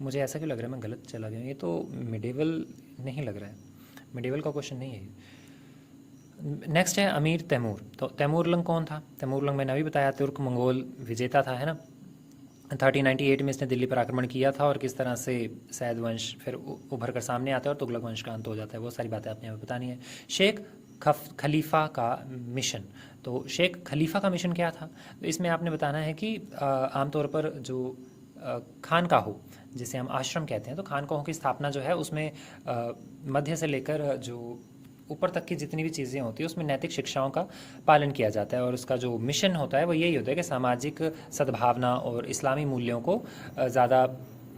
मुझे ऐसा क्यों लग रहा है मैं गलत चला गया, ये तो मिडेवल नहीं लग रहा है, मिडेवल का क्वेश्चन नहीं है। नेक्स्ट है अमीर तैमूर। तो तैमूरलंग कौन था? तैमूरलंग मैंने अभी बताया, तुर्क मंगोल विजेता था, है ना। 1398 में इसने दिल्ली पर आक्रमण किया था, और किस तरह से सैद वंश फिर उभर कर सामने आता है और तुगलक वंश का अंत हो जाता है, वो सारी बातें आपने हमें बतानी है। शेख खलीफा का मिशन। तो शेख खलीफा का मिशन क्या था? तो इसमें आपने बताना है कि आमतौर पर जो खानकाहो, जिसे हम आश्रम कहते हैं, तो खानकाहों की स्थापना जो है उसमें मध्य से लेकर जो ऊपर तक की जितनी भी चीज़ें होती है उसमें नैतिक शिक्षाओं का पालन किया जाता है, और उसका जो मिशन होता है वो यही होता है कि सामाजिक सद्भावना और इस्लामी मूल्यों को ज़्यादा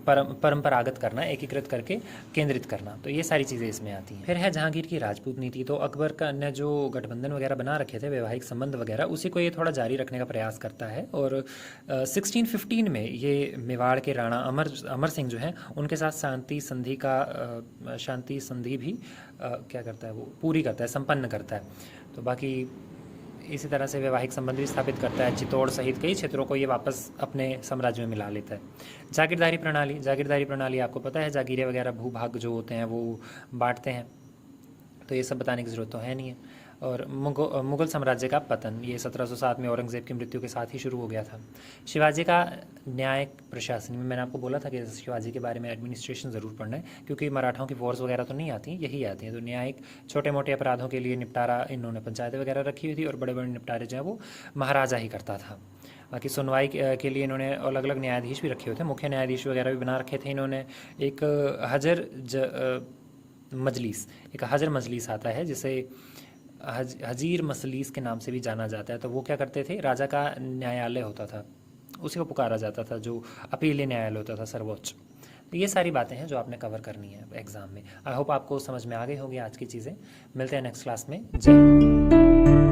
परंपरागत करना, एकीकृत करके केंद्रित करना। तो ये सारी चीज़ें इसमें आती हैं। फिर है जहांगीर की राजपूत नीति। तो अकबर का ने जो गठबंधन वगैरह बना रखे थे, वैवाहिक संबंध वगैरह, उसी को ये थोड़ा जारी रखने का प्रयास करता है। और 1615 में ये मेवाड़ के राणा अमर सिंह जो हैं उनके साथ शांति संधि भी क्या करता है, वो पूरी करता है, संपन्न करता है। तो बाकी इसी तरह से वैवाहिक संबंध भी स्थापित करता है। चित्तौड़ सहित कई क्षेत्रों को ये वापस अपने साम्राज्य में मिला लेता है। जागीरदारी प्रणाली आपको पता है, जागीरें वगैरह भूभाग जो होते हैं वो बांटते हैं, तो ये सब बताने की ज़रूरत तो है नहीं है। और मुग़ल साम्राज्य का पतन ये 1707 में औरंगज़ेब की मृत्यु के साथ ही शुरू हो गया था। शिवाजी का न्यायिक प्रशासन में मैंने आपको बोला था कि शिवाजी के बारे में एडमिनिस्ट्रेशन ज़रूर पढ़ना है, क्योंकि मराठाओं की वॉर्स वगैरह तो नहीं आती, यही आती हैं। तो न्यायिक छोटे मोटे अपराधों के लिए निपटारा इन्होंने पंचायतें वगैरह रखी हुई थी, और बड़े बड़े निपटारे जो हैं वो महाराजा ही करता था। बाकी सुनवाई के लिए इन्होंने अलग अलग न्यायाधीश भी रखे हुए थे, मुख्य न्यायाधीश वगैरह भी बना रखे थे इन्होंने। एक हजर मजलिस आता है, जिसे हजीर मसलिस के नाम से भी जाना जाता है। तो वो क्या करते थे, राजा का न्यायालय होता था, उसी को पुकारा जाता था, जो अपीलीय न्यायालय होता था, सर्वोच्च। तो ये सारी बातें हैं जो आपने कवर करनी है एग्ज़ाम में। आई होप आपको समझ में आ गई होगी आज की चीज़ें। मिलते हैं नेक्स्ट क्लास में। जय हिंद।